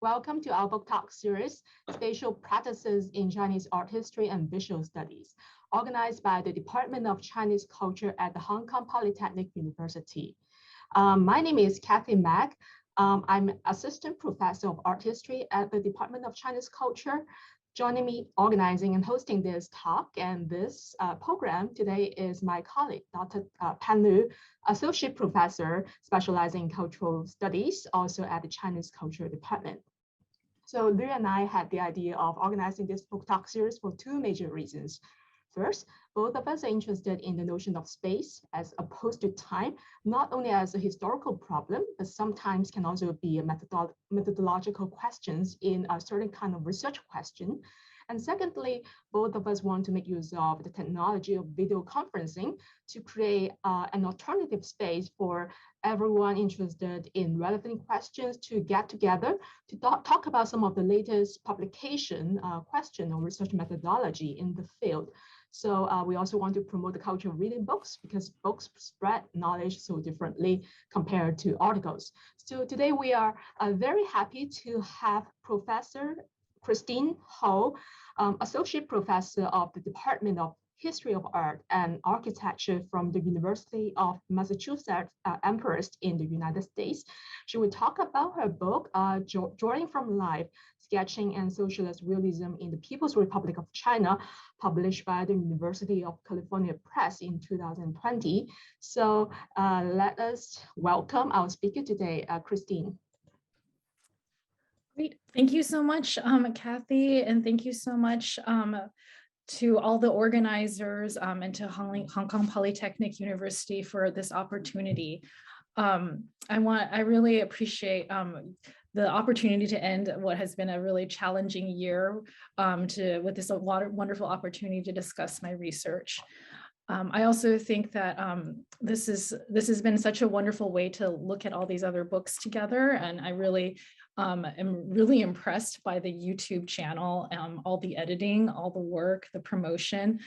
Welcome to our book talk series, Spatial Practices in Chinese Art History and Visual Studies, organized by the Department of Chinese Culture at the Hong Kong Polytechnic University. My name is Kathy Mack. I'm Assistant Professor of Art History at the Department of Chinese Culture. Joining me organizing and hosting this talk and this program today is my colleague, Dr. Pan Lu, Associate Professor specializing in cultural studies, also at the Chinese Culture Department. So Lu and I had the idea of organizing this book talk series for two major reasons. First, both of us are interested in the notion of space as opposed to time, not only as a historical problem, but sometimes can also be a methodological questions in a certain kind of research question. And secondly, both of us want to make use of the technology of video conferencing to create an alternative space for everyone interested in relevant questions to get together to talk about some of the latest publication question or research methodology in the field. So we also want to promote the culture of reading books because books spread knowledge so differently compared to articles. So today we are very happy to have Professor Christine Ho, Associate Professor of the Department of History of Art and Architecture from the University of Massachusetts, Amherst in the United States. She will talk about her book, Drawing from Life, Sketching and Socialist Realism in the People's Republic of China, published by the University of California Press in 2020. So let us welcome our speaker today, Christine. Great. Thank you so much, Kathy, and thank you so much to all the organizers and to Hong Kong Polytechnic University for this opportunity. I really appreciate the opportunity to end what has been a really challenging year with this wonderful opportunity to discuss my research. I also think that this has been such a wonderful way to look at all these other books together, and I really am really impressed by the YouTube channel, all the editing, all the work, the promotion.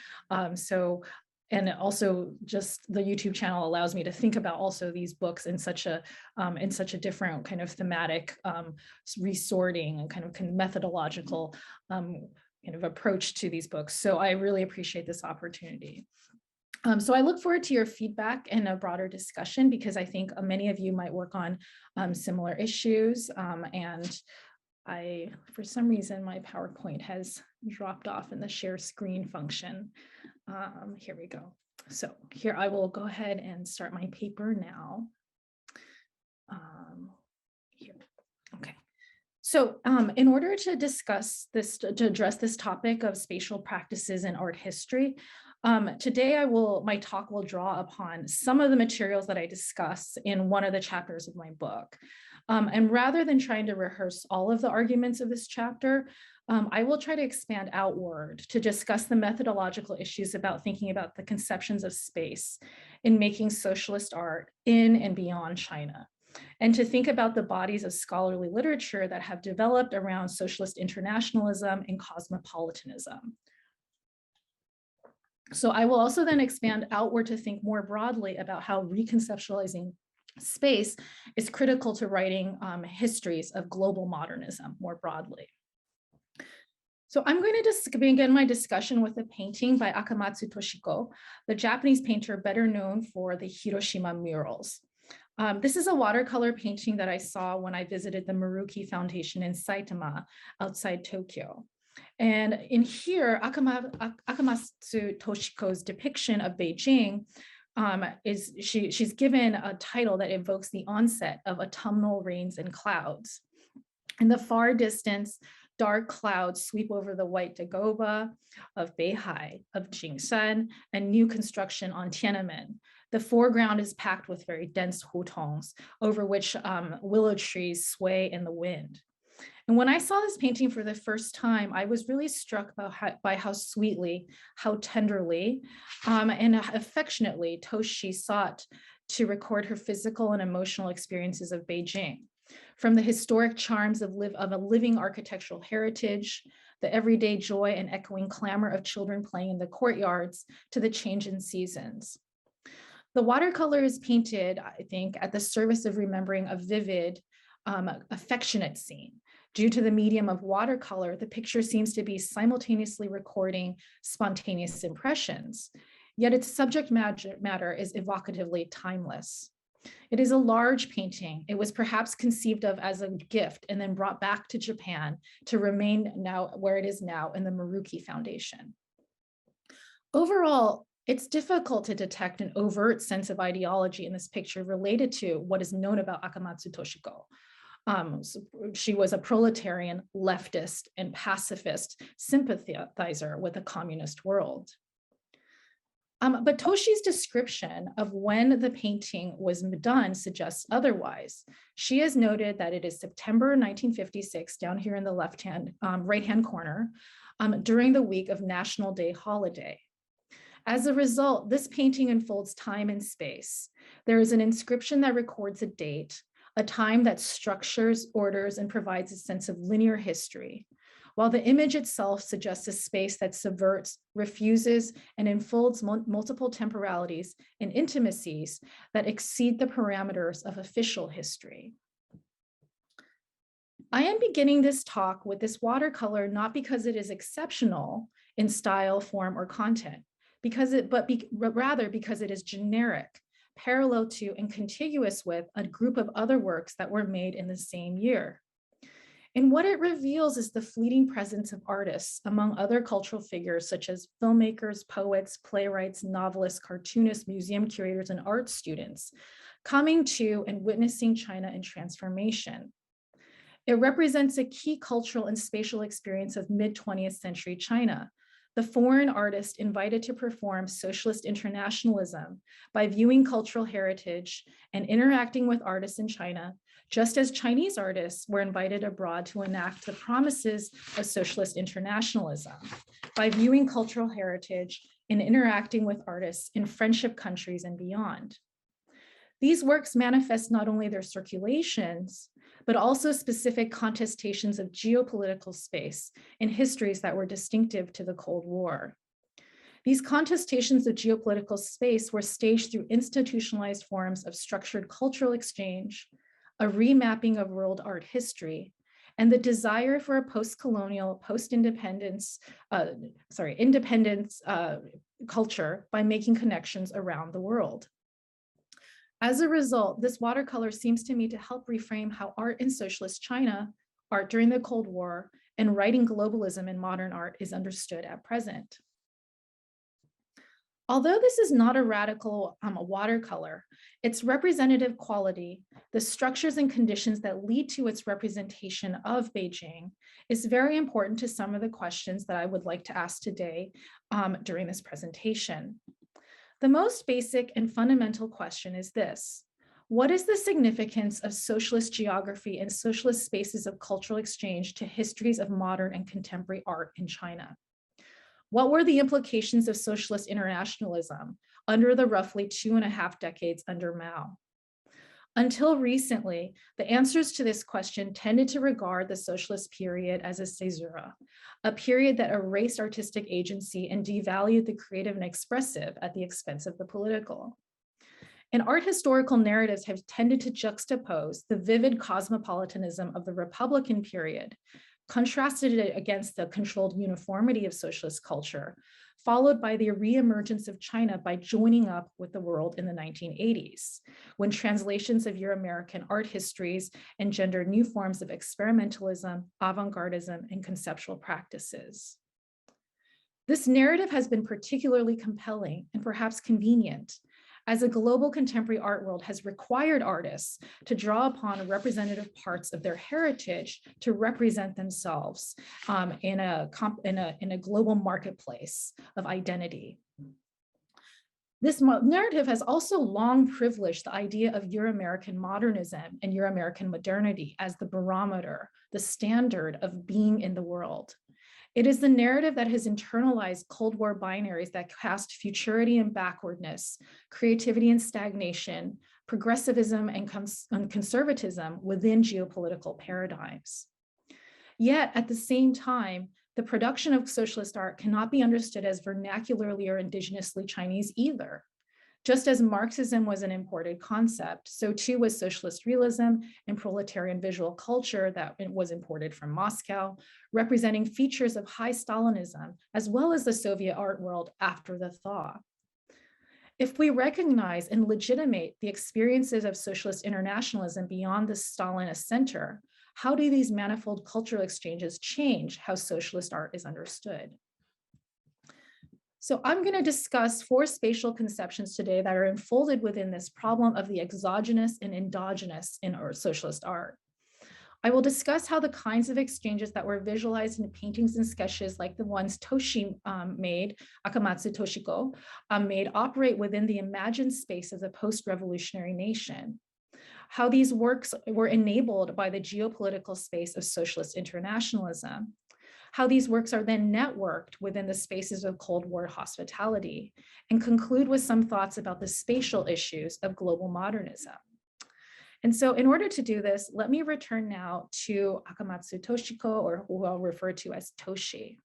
And also just the YouTube channel allows me to think about also these books in such a different kind of thematic resorting and kind of methodological kind of approach to these books. So I really appreciate this opportunity. So I look forward to your feedback and a broader discussion because I think many of you might work on similar issues. And for some reason, my PowerPoint has dropped off in the share screen function. Here we go. So here I will go ahead and start my paper now. Here, okay. So in order to discuss this, to address this topic of spatial practices in art history, today my talk will draw upon some of the materials that I discuss in one of the chapters of my book. And rather than trying to rehearse all of the arguments of this chapter, I will try to expand outward to discuss the methodological issues about thinking about the conceptions of space in making socialist art in and beyond China, and to think about the bodies of scholarly literature that have developed around socialist internationalism and cosmopolitanism. So I will also then expand outward to think more broadly about how reconceptualizing space is critical to writing histories of global modernism more broadly. So I'm going to begin my discussion with a painting by Akamatsu Toshiko, the Japanese painter better known for the Hiroshima murals. This is a watercolor painting that I saw when I visited the Maruki Foundation in Saitama outside Tokyo. And in here, Akamatsu Toshiko's depiction of Beijing she's given a title that evokes the onset of autumnal rains and clouds. In the far distance, dark clouds sweep over the white dagoba of Beihai, of Jingshan, and new construction on Tiananmen. The foreground is packed with very dense hutongs, over which willow trees sway in the wind. And when I saw this painting for the first time, I was really struck by how sweetly, how tenderly, and affectionately Toshi sought to record her physical and emotional experiences of Beijing. From the historic charms of a living architectural heritage, the everyday joy and echoing clamor of children playing in the courtyards, to the change in seasons. The watercolor is painted, I think, at the service of remembering a vivid, affectionate scene, Due to the medium of watercolor, the picture seems to be simultaneously recording spontaneous impressions, yet its subject matter is evocatively timeless. It is a large painting. It was perhaps conceived of as a gift and then brought back to Japan to remain now where it is now in the Maruki Foundation. Overall, it's difficult to detect an overt sense of ideology in this picture related to what is known about Akamatsu Toshiko. She was a proletarian, leftist, and pacifist sympathizer with the communist world. But Toshi's description of when the painting was done suggests otherwise. She has noted that it is September 1956, down here in the right-hand corner, during the week of National Day holiday. As a result, this painting unfolds time and space. There is an inscription that records a date, a time that structures, orders, and provides a sense of linear history, while the image itself suggests a space that subverts, refuses, and enfolds multiple temporalities and intimacies that exceed the parameters of official history. I am beginning this talk with this watercolor not because it is exceptional in style, form, or content, but rather because it is generic, parallel to and contiguous with a group of other works that were made in the same year. And what it reveals is the fleeting presence of artists among other cultural figures such as filmmakers, poets, playwrights, novelists, cartoonists, museum curators, and art students coming to and witnessing China in transformation. It represents a key cultural and spatial experience of mid-20th century China. The foreign artist invited to perform socialist internationalism by viewing cultural heritage and interacting with artists in China, just as Chinese artists were invited abroad to enact the promises of socialist internationalism by viewing cultural heritage and interacting with artists in friendship countries and beyond. These works manifest not only their circulations, but also specific contestations of geopolitical space and histories that were distinctive to the Cold War. These contestations of geopolitical space were staged through institutionalized forms of structured cultural exchange, a remapping of world art history, and the desire for a post-colonial, post-independence, independence culture by making connections around the world. As a result, this watercolor seems to me to help reframe how art in socialist China, art during the Cold War, and writing globalism in modern art is understood at present. Although this is not a radical watercolor, its representative quality, the structures and conditions that lead to its representation of Beijing, is very important to some of the questions that I would like to ask today during this presentation. The most basic and fundamental question is this: what is the significance of socialist geography and socialist spaces of cultural exchange to histories of modern and contemporary art in China? What were the implications of socialist internationalism under the roughly 2.5 decades under Mao? Until recently, the answers to this question tended to regard the socialist period as a caesura, a period that erased artistic agency and devalued the creative and expressive at the expense of the political. And art historical narratives have tended to juxtapose the vivid cosmopolitanism of the Republican period, contrasted it against the controlled uniformity of socialist culture, followed by the reemergence of China by joining up with the world in the 1980s, when translations of Euro-American art histories engendered new forms of experimentalism, avant-gardism, and conceptual practices. This narrative has been particularly compelling and perhaps convenient, as a global contemporary art world has required artists to draw upon representative parts of their heritage to represent themselves in a global marketplace of identity. This narrative has also long privileged the idea of Euro-American modernism and Euro-American modernity as the barometer, the standard of being in the world. It is the narrative that has internalized Cold War binaries that cast futurity and backwardness, creativity and stagnation, progressivism and conservatism within geopolitical paradigms. Yet at the same time, the production of socialist art cannot be understood as vernacularly or indigenously Chinese either. Just as Marxism was an imported concept, so too was socialist realism and proletarian visual culture that was imported from Moscow, representing features of high Stalinism, as well as the Soviet art world after the thaw. If we recognize and legitimate the experiences of socialist internationalism beyond the Stalinist center, how do these manifold cultural exchanges change how socialist art is understood? So I'm going to discuss 4 spatial conceptions today that are enfolded within this problem of the exogenous and endogenous in our socialist art. I will discuss how the kinds of exchanges that were visualized in paintings and sketches like the ones Toshi made, Akamatsu Toshiko, made operate within the imagined space of the post-revolutionary nation. How these works were enabled by the geopolitical space of socialist internationalism. How these works are then networked within the spaces of Cold War hospitality, and conclude with some thoughts about the spatial issues of global modernism. And so in order to do this, let me return now to Akamatsu Toshiko, or who I'll refer to as Toshi.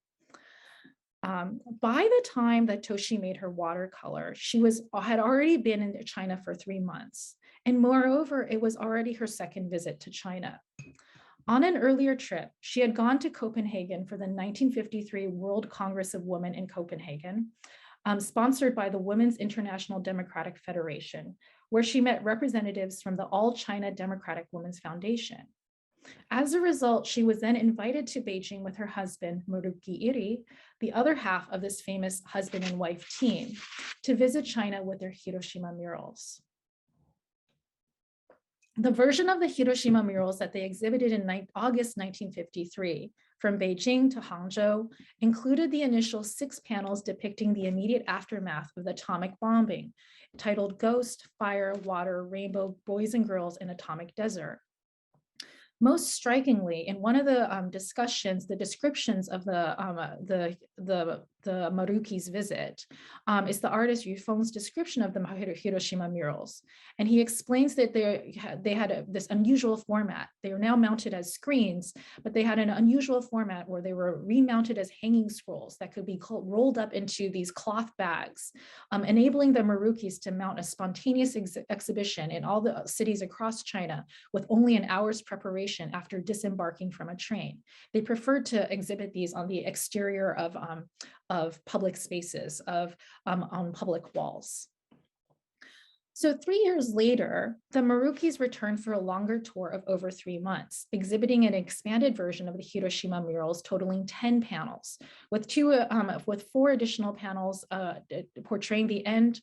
By the time that Toshi made her watercolor, she had already been in China for 3 months. And moreover, it was already her second visit to China. On an earlier trip, she had gone to Copenhagen for the 1953 World Congress of Women in Copenhagen, sponsored by the Women's International Democratic Federation, where she met representatives from the All China Democratic Women's Foundation. As a result, she was then invited to Beijing with her husband, Maruki Iri, the other half of this famous husband and wife team, to visit China with their Hiroshima murals. The version of the Hiroshima murals that they exhibited in August 1953 from Beijing to Hangzhou included the initial 6 panels depicting the immediate aftermath of the atomic bombing, titled Ghost, Fire, Water, Rainbow, Boys and Girls in Atomic Desert. Most strikingly, in one of the discussions, the descriptions of the Maruki's visit is the artist Yu Feng's description of the Hiroshima murals. And he explains that they had this unusual format. They are now mounted as screens, but they had an unusual format where they were remounted as hanging scrolls that could be rolled up into these cloth bags, enabling the Marukis to mount a spontaneous exhibition in all the cities across China with only an hour's preparation after disembarking from a train. They preferred to exhibit these on the exterior of public spaces, on public walls. So 3 years later, the Marukis returned for a longer tour of over 3 months, exhibiting an expanded version of the Hiroshima murals totaling 10 panels, with 4 additional panels portraying the end,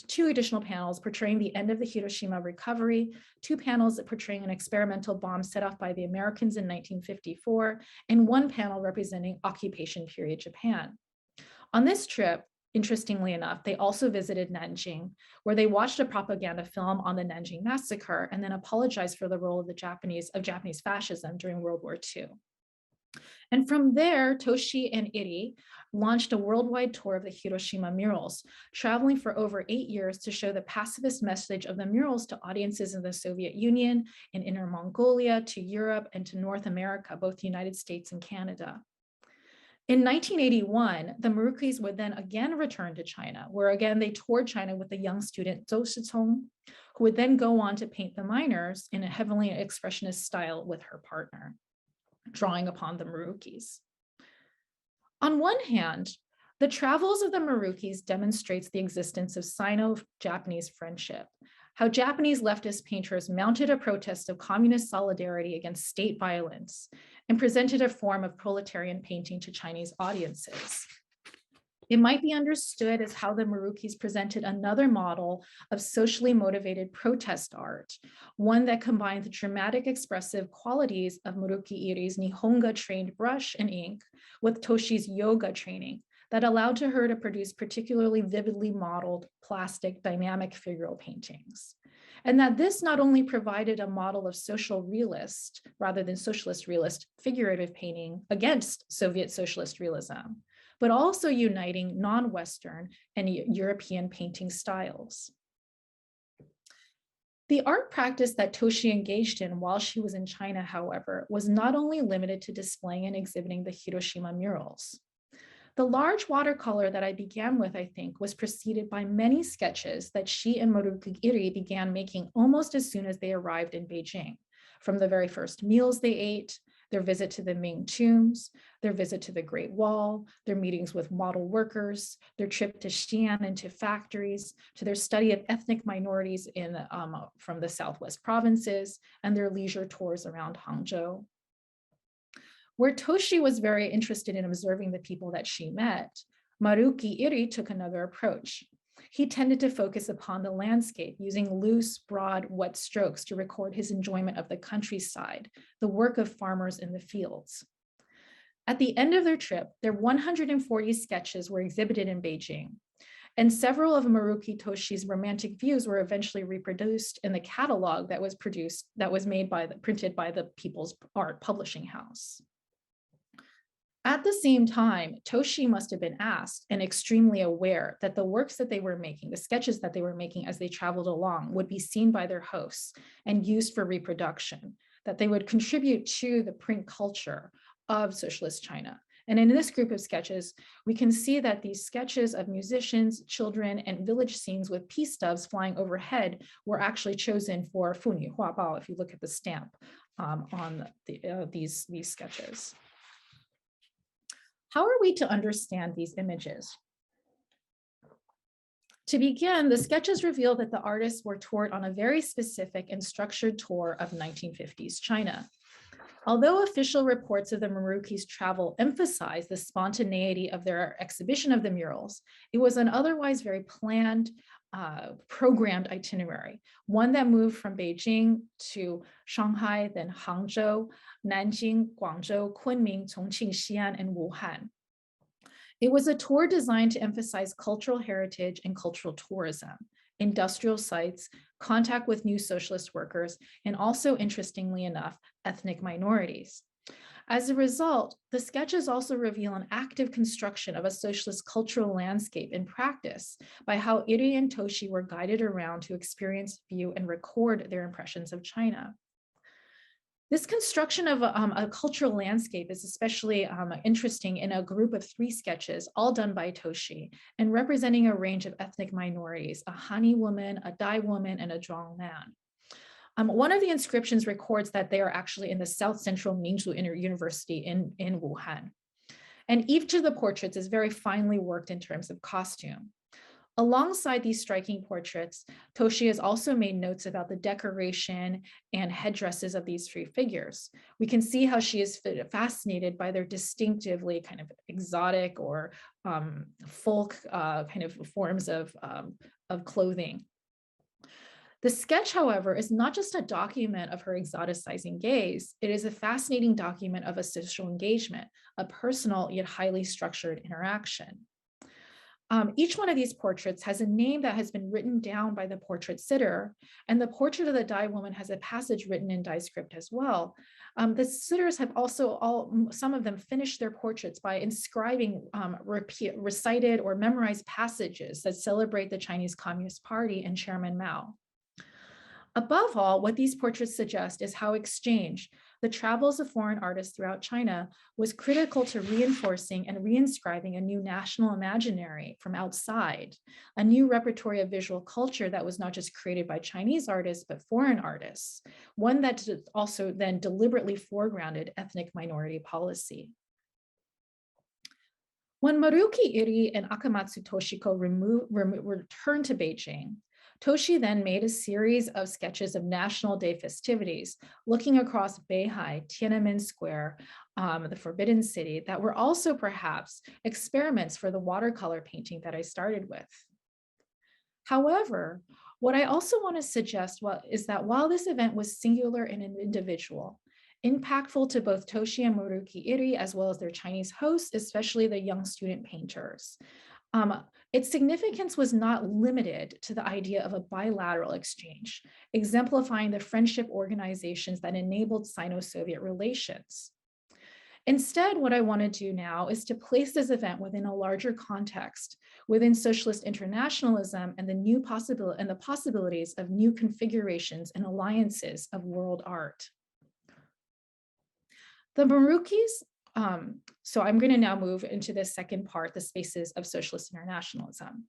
2 additional panels portraying the end of the Hiroshima recovery, 2 panels portraying an experimental bomb set off by the Americans in 1954, and 1 panel representing occupation period Japan. On this trip, interestingly enough, they also visited Nanjing, where they watched a propaganda film on the Nanjing massacre and then apologized for the role of Japanese fascism during World War II. And from there, Toshi and Iri launched a worldwide tour of the Hiroshima murals, traveling for over 8 years to show the pacifist message of the murals to audiences in the Soviet Union, in Inner Mongolia, to Europe, and to North America, both the United States and Canada. In 1981, the Marukis would then again return to China, where again they toured China with the young student Zhou Shicong, who would then go on to paint the miners in a heavily expressionist style with her partner, drawing upon the Marukis. On one hand, the travels of the Marukis demonstrates the existence of Sino-Japanese friendship, how Japanese leftist painters mounted a protest of communist solidarity against state violence and presented a form of proletarian painting to Chinese audiences. It might be understood as how the Marukis presented another model of socially motivated protest art, one that combined the dramatic expressive qualities of Maruki Iri's Nihonga trained brush and ink with Toshi's yoga training that allowed her to produce particularly vividly modeled plastic dynamic figural paintings. And that this not only provided a model of social realist rather than socialist realist figurative painting against Soviet socialist realism, but also uniting non-Western and European painting styles. The art practice that Toshi engaged in while she was in China, however, was not only limited to displaying and exhibiting the Hiroshima murals. The large watercolor that I began with, I think, was preceded by many sketches that she and Maruki Iri began making almost as soon as they arrived in Beijing, from the very first meals they ate, their visit to the Ming tombs, their visit to the Great Wall, their meetings with model workers, their trip to Xi'an and to factories, to their study of ethnic minorities from the Southwest provinces, and their leisure tours around Hangzhou. Where Toshi was very interested in observing the people that she met, Maruki Iri took another approach. He tended to focus upon the landscape, using loose, broad, wet strokes to record his enjoyment of the countryside, the work of farmers in the fields. At the end of their trip, their 140 sketches were exhibited in Beijing, and several of Maruki Toshi's romantic views were eventually reproduced in the catalog that was printed by the People's Art Publishing House. At the same time, Toshi must have been asked and extremely aware that the works that they were making, the sketches that they were making as they traveled along, would be seen by their hosts and used for reproduction, that they would contribute to the print culture of socialist China. And in this group of sketches, we can see that these sketches of musicians, children, and village scenes with peace doves flying overhead were actually chosen for 妇女画报, if you look at the stamp on these sketches. How are we to understand these images? To begin, the sketches reveal that the artists were toured on a very specific and structured tour of 1950s China. Although official reports of the Maruki's travel emphasize the spontaneity of their exhibition of the murals, it was an otherwise very planned, programmed itinerary, one that moved from Beijing to Shanghai, then Hangzhou, Nanjing, Guangzhou, Kunming, Chongqing, Xi'an, and Wuhan. It was a tour designed to emphasize cultural heritage and cultural tourism, industrial sites, contact with new socialist workers, and also, interestingly enough, ethnic minorities. As a result, the sketches also reveal an active construction of a socialist cultural landscape in practice by how Iri and Toshi were guided around to experience, view, and record their impressions of China. This construction of a cultural landscape is especially interesting in a group of 3 sketches, all done by Toshi, and representing a range of ethnic minorities, a Han woman, a Dai woman, and a Zhuang man. One of the inscriptions records that they are actually in the South Central Minzu University in Wuhan. And each of the portraits is very finely worked in terms of costume. Alongside these striking portraits, Toshi has also made notes about the decoration and headdresses of these 3 figures. We can see how she is fascinated by their distinctively kind of exotic or folk kind of forms of clothing. The sketch, however, is not just a document of her exoticizing gaze. It is a fascinating document of a social engagement, a personal yet highly structured interaction. Each one of these portraits has a name that has been written down by the portrait sitter, and the portrait of the Dai woman has a passage written in Dai script as well. The sitters have also some of them finished their portraits by inscribing recited or memorized passages that celebrate the Chinese Communist Party and Chairman Mao. Above all, what these portraits suggest is how exchange, the travels of foreign artists throughout China, was critical to reinforcing and reinscribing a new national imaginary from outside, a new repertory of visual culture that was not just created by Chinese artists, but foreign artists, one that also then deliberately foregrounded ethnic minority policy. When Maruki Iri and Akamatsu Toshiko returned to Beijing, Toshi then made a series of sketches of National Day festivities, looking across Beihai, Tiananmen Square, the Forbidden City, that were also perhaps experiments for the watercolor painting that I started with. However, what I also want to suggest is that while this event was singular and individual, impactful to both Toshi and Maruki Iri, as well as their Chinese hosts, especially the young student painters, its significance was not limited to the idea of a bilateral exchange, exemplifying the friendship organizations that enabled Sino-Soviet relations. Instead, what I want to do now is to place this event within a larger context, within socialist internationalism and the possibilities of new configurations and alliances of world art. The Marukis So I'm going to now move into the second part, the spaces of socialist internationalism.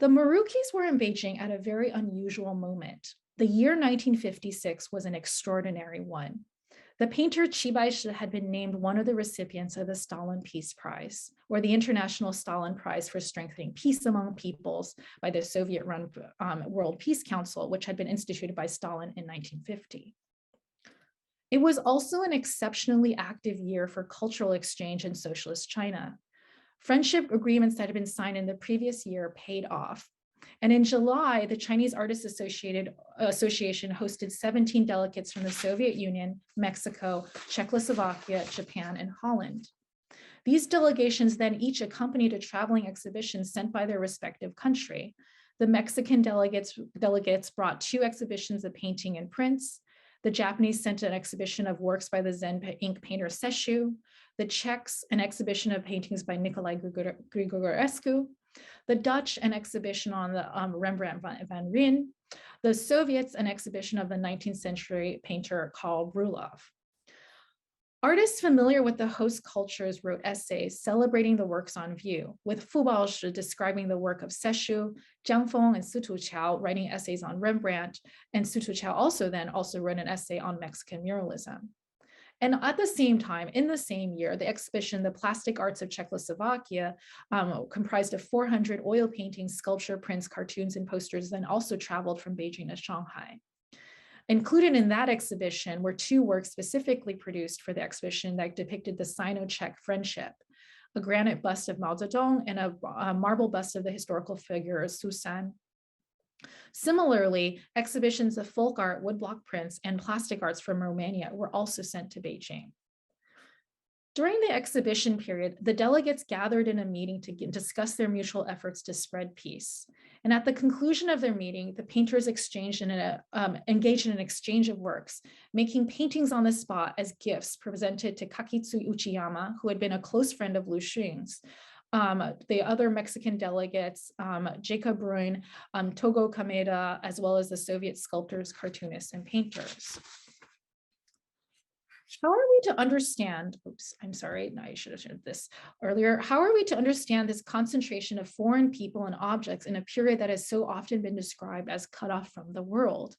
The Marukis were in Beijing at a very unusual moment. The year 1956 was an extraordinary one. The painter Qi Baishi had been named one of the recipients of the Stalin Peace Prize, or the International Stalin Prize for Strengthening Peace Among Peoples by the Soviet-run World Peace Council, which had been instituted by Stalin in 1950. It was also an exceptionally active year for cultural exchange in socialist China. Friendship agreements that had been signed in the previous year paid off. And in July, the Chinese Artists Association hosted 17 delegates from the Soviet Union, Mexico, Czechoslovakia, Japan, and Holland. These delegations then each accompanied a traveling exhibition sent by their respective country. The Mexican delegates brought 2 exhibitions of painting and prints. The Japanese sent an exhibition of works by the Zen ink painter Sesshu. The Czechs, an exhibition of paintings by Nicolae Grigorescu. The Dutch, an exhibition on the Rembrandt van Rijn. The Soviets, an exhibition of the 19th century painter Karl Brulov. Artists familiar with the host cultures wrote essays celebrating the works on view, with Fu Baoshi describing the work of Sesshu, Jiang Feng and Su Tuqiao writing essays on Rembrandt, and Su Tuqiao also wrote an essay on Mexican muralism. And at the same time, in the same year, the exhibition, The Plastic Arts of Czechoslovakia, comprised of 400 oil paintings, sculpture, prints, cartoons, and posters, then also traveled from Beijing to Shanghai. Included in that exhibition were 2 works specifically produced for the exhibition that depicted the Sino-Czech friendship, a granite bust of Mao Zedong and a marble bust of the historical figure Susan. Similarly, exhibitions of folk art, woodblock prints, and plastic arts from Romania were also sent to Beijing. During the exhibition period, the delegates gathered in a meeting to discuss their mutual efforts to spread peace. And at the conclusion of their meeting, the painters engaged in an exchange of works, making paintings on the spot as gifts presented to Kakitsu Uchiyama, who had been a close friend of Lu Xun's, the other Mexican delegates, Jacob Bruin, Togo Kameda, as well as the Soviet sculptors, cartoonists, and painters. How are we to understand, I should have shared this earlier. How are we to understand this concentration of foreign people and objects in a period that has so often been described as cut off from the world?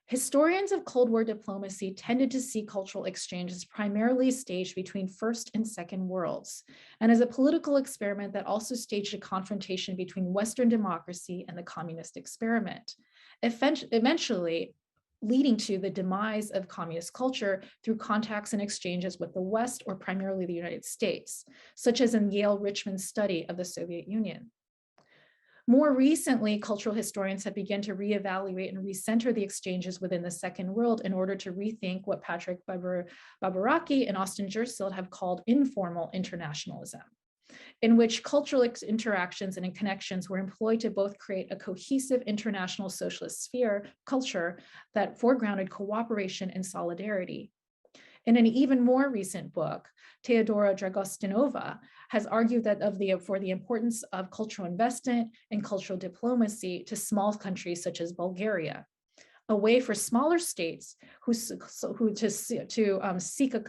Historians of Cold War diplomacy tended to see cultural exchange as primarily staged between First and Second Worlds, and as a political experiment that also staged a confrontation between Western democracy and the communist experiment, eventually leading to the demise of communist culture through contacts and exchanges with the West, or primarily the United States, such as in Yale-Richmond's study of the Soviet Union. More recently, cultural historians have begun to reevaluate and recenter the exchanges within the Second World in order to rethink what Patrick Babaraki and Austin Jersild have called informal internationalism, in which cultural interactions and connections were employed to both create a cohesive international socialist sphere culture that foregrounded cooperation and solidarity. In an even more recent book, Teodora Dragostinova has argued that for the importance of cultural investment and cultural diplomacy to small countries such as Bulgaria, a way for smaller states who seek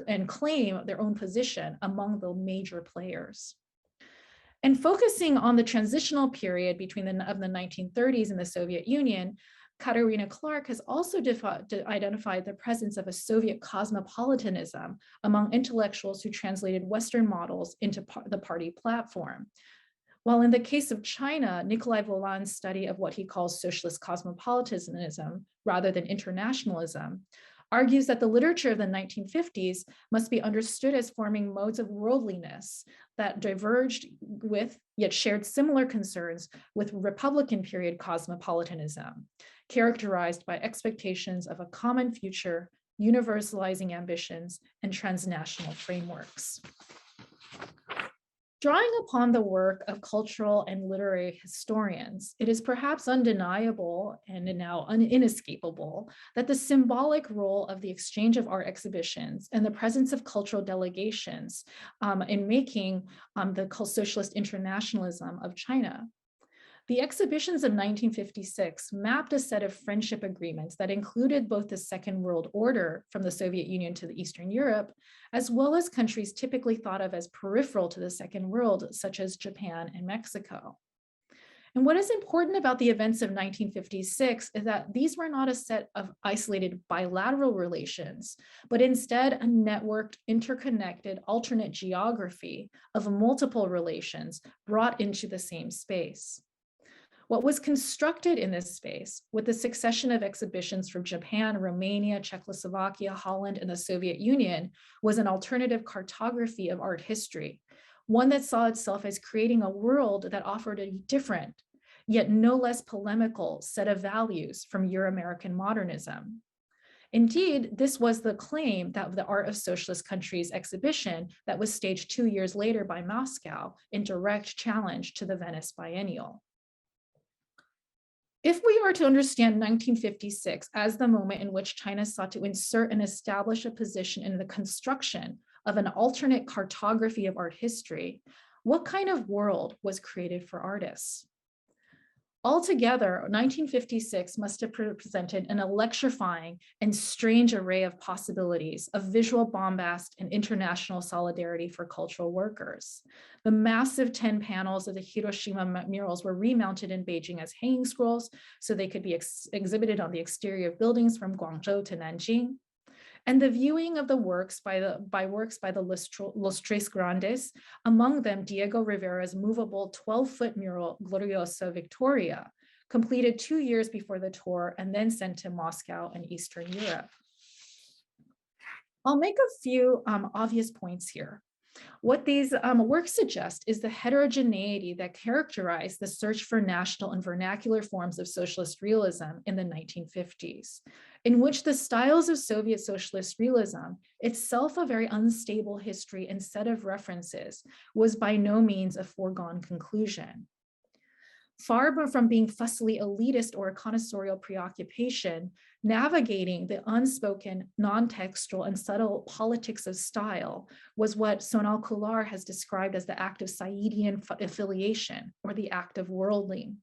and claim their own position among the major players. And focusing on the transitional period between the 1930s and the Soviet Union, Katerina Clark has also identified the presence of a Soviet cosmopolitanism among intellectuals who translated Western models into the party platform. While in the case of China, Nikolai Voland's study of what he calls socialist cosmopolitanism rather than internationalism argues that the literature of the 1950s must be understood as forming modes of worldliness that diverged with, yet shared similar concerns with Republican period cosmopolitanism, characterized by expectations of a common future, universalizing ambitions, and transnational frameworks. Drawing upon the work of cultural and literary historians, it is perhaps undeniable and now inescapable that the symbolic role of the exchange of art exhibitions and the presence of cultural delegations in making the socialist internationalism of China. The exhibitions of 1956 mapped a set of friendship agreements that included both the Second World Order from the Soviet Union to the Eastern Europe, as well as countries typically thought of as peripheral to the Second World, such as Japan and Mexico. And what is important about the events of 1956 is that these were not a set of isolated bilateral relations, but instead a networked, interconnected, alternate geography of multiple relations brought into the same space. What was constructed in this space, with the succession of exhibitions from Japan, Romania, Czechoslovakia, Holland, and the Soviet Union, was an alternative cartography of art history, one that saw itself as creating a world that offered a different, yet no less polemical set of values from Euro-American modernism. Indeed, this was the claim that the Art of Socialist Countries exhibition that was staged 2 years later by Moscow in direct challenge to the Venice Biennial. If we are to understand 1956 as the moment in which China sought to insert and establish a position in the construction of an alternate cartography of art history, what kind of world was created for artists? Altogether, 1956 must have presented an electrifying and strange array of possibilities of visual bombast and international solidarity for cultural workers. The massive 10 panels of the Hiroshima murals were remounted in Beijing as hanging scrolls, so they could be exhibited on the exterior of buildings from Guangzhou to Nanjing. And the viewing of the works by the Los Tres Grandes, among them Diego Rivera's movable 12-foot mural Gloriosa Victoria, completed 2 years before the tour and then sent to Moscow and Eastern Europe. I'll make a few obvious points here. What these works suggest is the heterogeneity that characterized the search for national and vernacular forms of socialist realism in the 1950s, in which the styles of Soviet socialist realism, itself a very unstable history and set of references, was by no means a foregone conclusion. Far from being fussily elitist or a connoissorial preoccupation, navigating the unspoken, non-textual, and subtle politics of style was what Sonal Kular has described as the act of Saidian affiliation, or the act of worldling.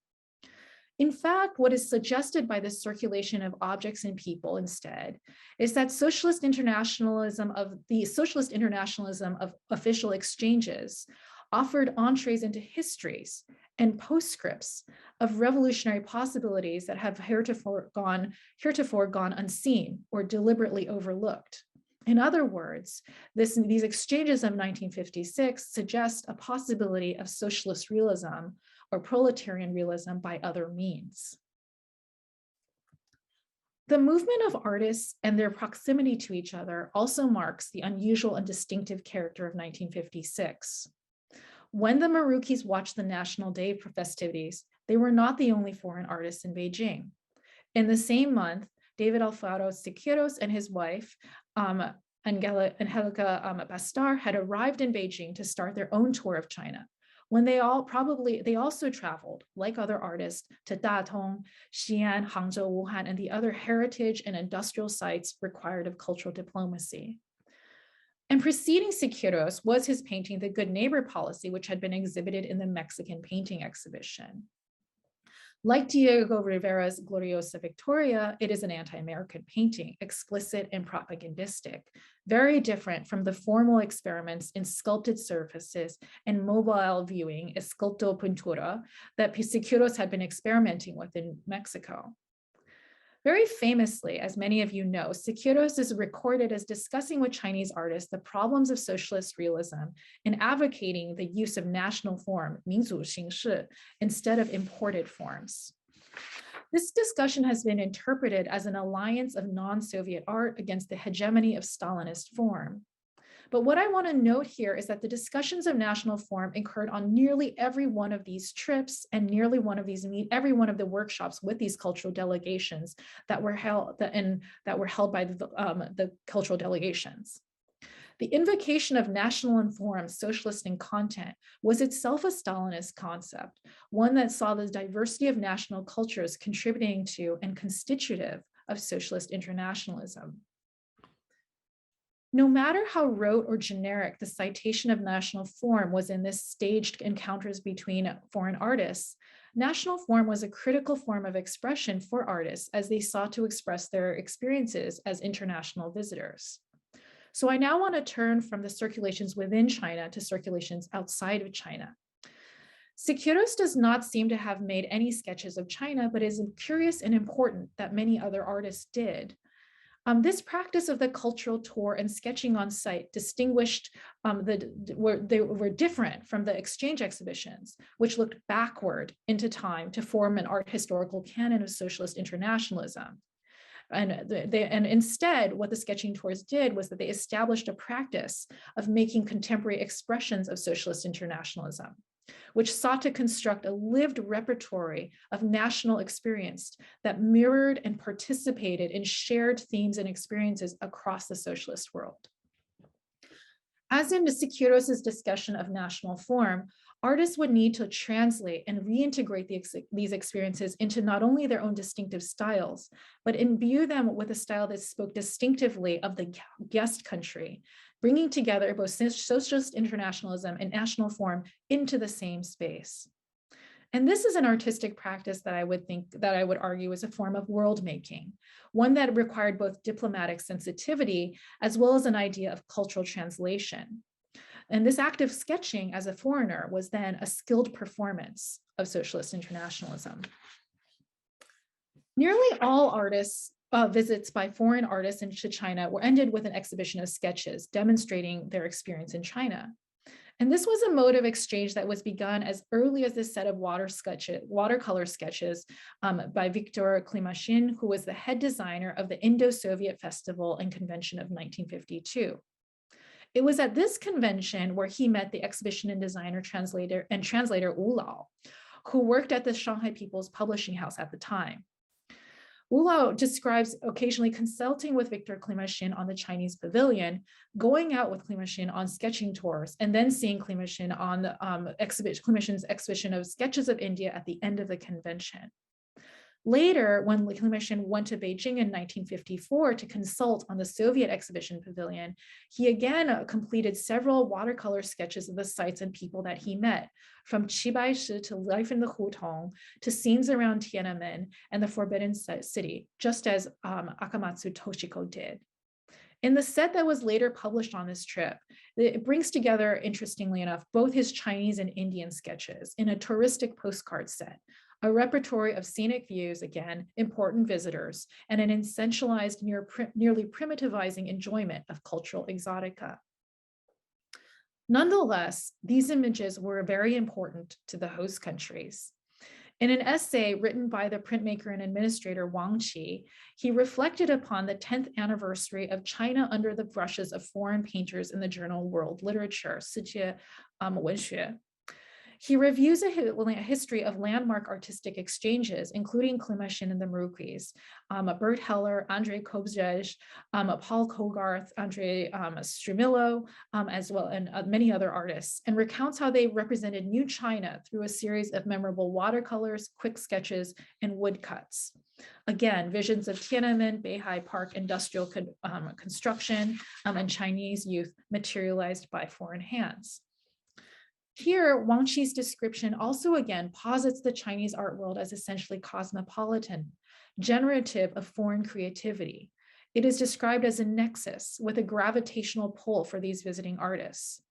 In fact, what is suggested by this circulation of objects and people instead is that the socialist internationalism of official exchanges offered entrees into histories and postscripts of revolutionary possibilities that have heretofore gone unseen or deliberately overlooked. In other words, these exchanges of 1956 suggest a possibility of socialist realism or proletarian realism by other means. The movement of artists and their proximity to each other also marks the unusual and distinctive character of 1956. When the Marukis watched the National Day festivities, they were not the only foreign artists in Beijing. In the same month, David Alfaro Siqueiros and his wife, Angelica Bastar, had arrived in Beijing to start their own tour of China, when they also traveled, like other artists, to Datong, Xi'an, Hangzhou, Wuhan, and the other heritage and industrial sites required of cultural diplomacy. And preceding Siqueiros was his painting, The Good Neighbor Policy, which had been exhibited in the Mexican painting exhibition. Like Diego Rivera's Gloriosa Victoria, it is an anti-American painting, explicit and propagandistic, very different from the formal experiments in sculpted surfaces and mobile viewing, esculto pintura, that Siqueiros had been experimenting with in Mexico. Very famously, as many of you know, Siqueiros is recorded as discussing with Chinese artists the problems of socialist realism and advocating the use of national form, 民族形式, instead of imported forms. This discussion has been interpreted as an alliance of non-Soviet art against the hegemony of Stalinist form. But what I want to note here is that the discussions of national form occurred on nearly every one of these trips and every one of the workshops with these cultural delegations that were held by the cultural delegations. The invocation of national and form, socialist in content, was itself a Stalinist concept, one that saw the diversity of national cultures contributing to and constitutive of socialist internationalism. No matter how rote or generic the citation of national form was in this staged encounters between foreign artists, national form was a critical form of expression for artists as they sought to express their experiences as international visitors. So I now want to turn from the circulations within China to circulations outside of China. Siqueiros does not seem to have made any sketches of China, but is curious and important that many other artists did. This practice of the cultural tour and sketching on site distinguished, they were different from the exchange exhibitions, which looked backward into time to form an art historical canon of socialist internationalism. And instead, what the sketching tours did was that they established a practice of making contemporary expressions of socialist internationalism, which sought to construct a lived repertory of national experience that mirrored and participated in shared themes and experiences across the socialist world. As in Siqueiros' discussion of national form, artists would need to translate and reintegrate these experiences into not only their own distinctive styles, but imbue them with a style that spoke distinctively of the guest country, bringing together both socialist internationalism and national form into the same space. And this is an artistic practice that I would argue is a form of world making, one that required both diplomatic sensitivity as well as an idea of cultural translation. And this act of sketching as a foreigner was then a skilled performance of socialist internationalism. Nearly all artists visits by foreign artists into China were ended with an exhibition of sketches demonstrating their experience in China. And this was a mode of exchange that was begun as early as this set of watercolor sketches by Victor Klimashin, who was the head designer of the Indo-Soviet Festival and Convention of 1952. It was at this convention where he met the exhibition and designer, translator Wu Lao, who worked at the Shanghai People's Publishing House at the time. Wu Lao describes occasionally consulting with Victor Klimashin on the Chinese pavilion, going out with Klimashin on sketching tours, and then seeing Klimashin on the Klimashin's exhibition of sketches of India at the end of the convention. Later, when Klimashin went to Beijing in 1954 to consult on the Soviet exhibition pavilion, he again completed several watercolor sketches of the sites and people that he met, from Qibaishi to life in the Hutong to scenes around Tiananmen and the Forbidden City, just as Akamatsu Toshiko did. In the set that was later published on this trip, it brings together, interestingly enough, both his Chinese and Indian sketches in a touristic postcard set, a repertory of scenic views, again, important visitors, and an essentialized, nearly primitivizing enjoyment of cultural exotica. Nonetheless, these images were very important to the host countries. In an essay written by the printmaker and administrator Wang Qi, he reflected upon the 10th anniversary of China under the brushes of foreign painters in the journal World Literature, 世界文学. He reviews a history of landmark artistic exchanges, including Klimashin and the Maruquis, Bert Heller, Andrei Kobzej, Paul Kogarth, Andrei Strumilo, as well, and many other artists, and recounts how they represented New China through a series of memorable watercolors, quick sketches, and woodcuts. Again, visions of Tiananmen, Beihai Park industrial construction, and Chinese youth materialized by foreign hands. Here, Wang Qi's description also again posits the Chinese art world as essentially cosmopolitan, generative of foreign creativity. It is described as a nexus with a gravitational pull for these visiting artists.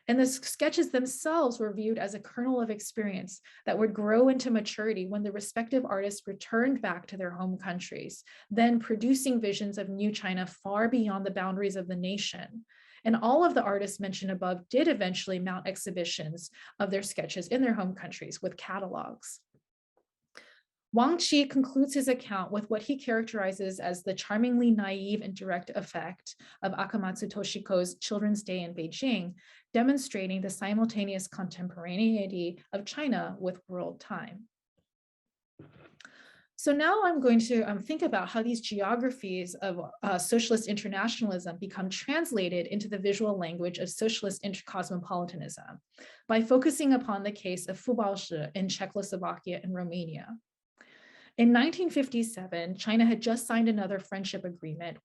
And the sketches themselves were viewed as a kernel of experience that would grow into maturity when the respective artists returned back to their home countries, then producing visions of New China far beyond the boundaries of the nation. And all of the artists mentioned above did eventually mount exhibitions of their sketches in their home countries with catalogs. Wang Qi concludes his account with what he characterizes as the charmingly naive and direct effect of Akamatsu Toshiko's Children's Day in Beijing, demonstrating the simultaneous contemporaneity of China with world time. So now I'm going to think about how these geographies of socialist internationalism become translated into the visual language of socialist cosmopolitanism by focusing upon the case of Fubaoshi in Czechoslovakia and Romania. In 1957, China had just signed another friendship agreement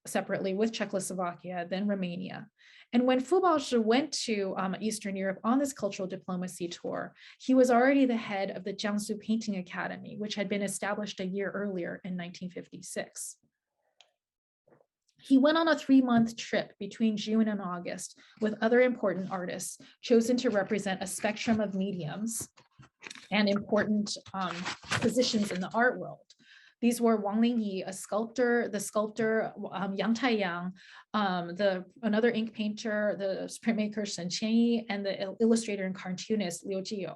separately with Czechoslovakia, then Romania. And when Fu Baoshi went to Eastern Europe on this cultural diplomacy tour, he was already the head of the Jiangsu Painting Academy, which had been established a year earlier in 1956. He went on a 3-month trip between June and August with other important artists chosen to represent a spectrum of mediums and important positions in the art world. These were Wang Lingyi, a sculptor, the sculptor Yang Taiyang, another ink painter, the printmaker Shen Qianyi, and the illustrator and cartoonist Liu Jiu.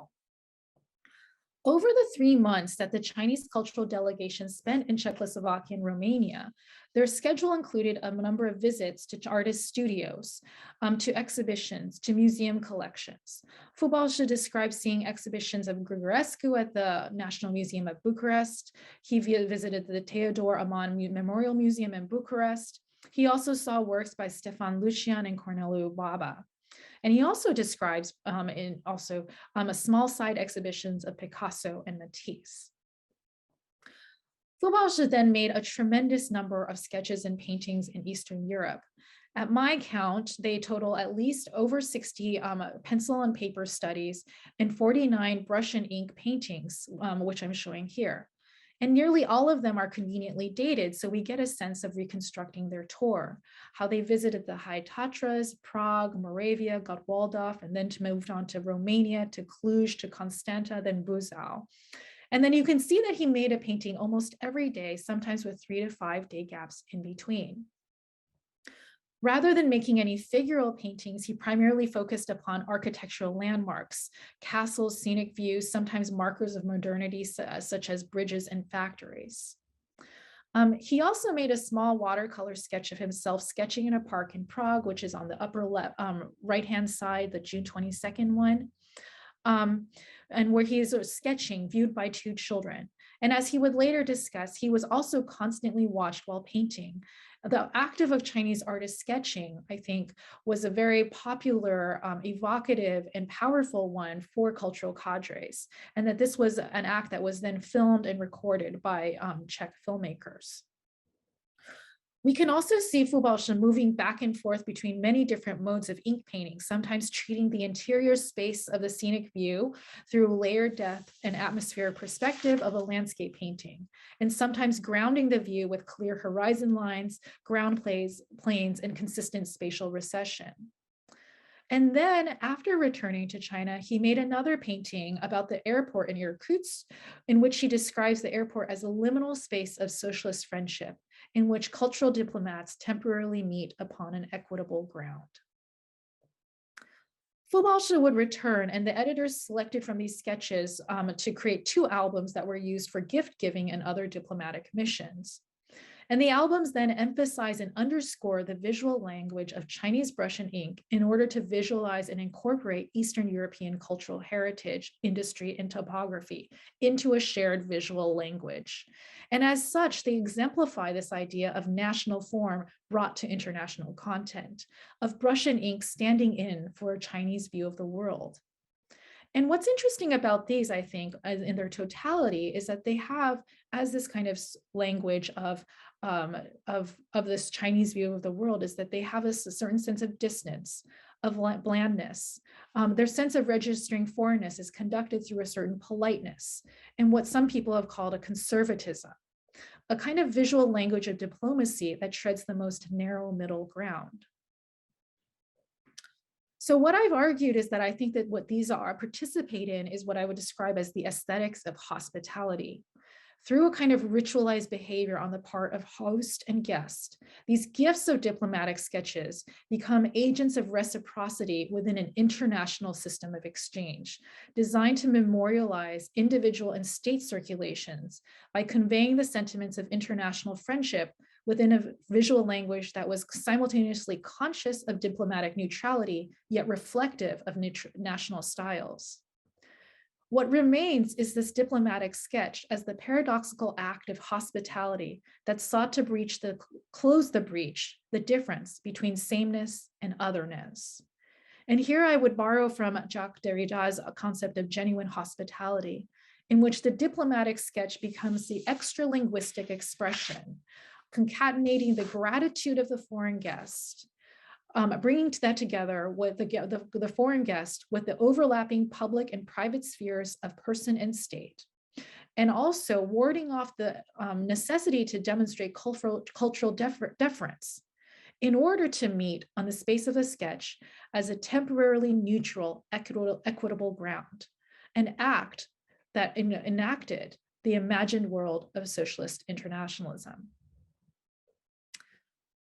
Over the 3 months that the Chinese cultural delegation spent in Czechoslovakia and Romania, their schedule included a number of visits to artist studios, to exhibitions, to museum collections. Fu Baoshi described seeing exhibitions of Grigorescu at the National Museum of Bucharest. He visited the Theodor Aman Memorial Museum in Bucharest. He also saw works by Stefan Lucian and Corneliu Baba. And he also describes a small side exhibitions of Picasso and Matisse. Fu Baoshi then made a tremendous number of sketches and paintings in Eastern Europe. At my count, they total at least over 60 pencil and paper studies and 49 brush and ink paintings, which I'm showing here. And nearly all of them are conveniently dated, so we get a sense of reconstructing their tour, how they visited the High Tatras, Prague, Moravia, got Waldorf, and then moved on to Romania, to Cluj, to Constanta, then Buzău. And then you can see that he made a painting almost every day, sometimes with 3 to 5 day gaps in between. Rather than making any figural paintings, he primarily focused upon architectural landmarks, castles, scenic views, sometimes markers of modernity, such as bridges and factories. He also made a small watercolor sketch of himself sketching in a park in Prague, which is on the upper left, right-hand side, the June 22nd one, and where he is sketching viewed by 2 children. And as he would later discuss, he was also constantly watched while painting. The act of Chinese artists sketching, I think, was a very popular, evocative, and powerful one for cultural cadres, and that this was an act that was then filmed and recorded by Czech filmmakers. We can also see Fu Baoshi moving back and forth between many different modes of ink painting, sometimes treating the interior space of the scenic view through layered depth and atmospheric perspective of a landscape painting, and sometimes grounding the view with clear horizon lines, ground planes, and consistent spatial recession. And then after returning to China, he made another painting about the airport in Irkutsk, in which he describes the airport as a liminal space of socialist friendship, in which cultural diplomats temporarily meet upon an equitable ground. Fu Baoshi would return, and the editors selected from these sketches to create 2 albums that were used for gift giving and other diplomatic missions. And the albums then emphasize and underscore the visual language of Chinese brush and ink in order to visualize and incorporate Eastern European cultural heritage, industry, and topography into a shared visual language. And as such, they exemplify this idea of national form brought to international content, of brush and ink standing in for a Chinese view of the world. And what's interesting about these, I think, in their totality, is that they have, as this kind of language of this Chinese view of the world, is that they have a certain sense of distance, of blandness. Their sense of registering foreignness is conducted through a certain politeness, and what some people have called a conservatism, a kind of visual language of diplomacy that treads the most narrow middle ground. So what I've argued is that I think that what these participate in is what I would describe as the aesthetics of hospitality. Through a kind of ritualized behavior on the part of host and guest, these gifts of diplomatic sketches become agents of reciprocity within an international system of exchange, designed to memorialize individual and state circulations by conveying the sentiments of international friendship within a visual language that was simultaneously conscious of diplomatic neutrality, yet reflective of national styles. What remains is this diplomatic sketch as the paradoxical act of hospitality that sought to close the breach, the difference between sameness and otherness. And here I would borrow from Jacques Derrida's concept of genuine hospitality, in which the diplomatic sketch becomes the extra-linguistic expression, concatenating the gratitude of the foreign guest, bringing that together with the foreign guest with the overlapping public and private spheres of person and state, and also warding off the necessity to demonstrate cultural deference in order to meet on the space of a sketch as a temporarily neutral, equitable ground, an act that enacted the imagined world of socialist internationalism.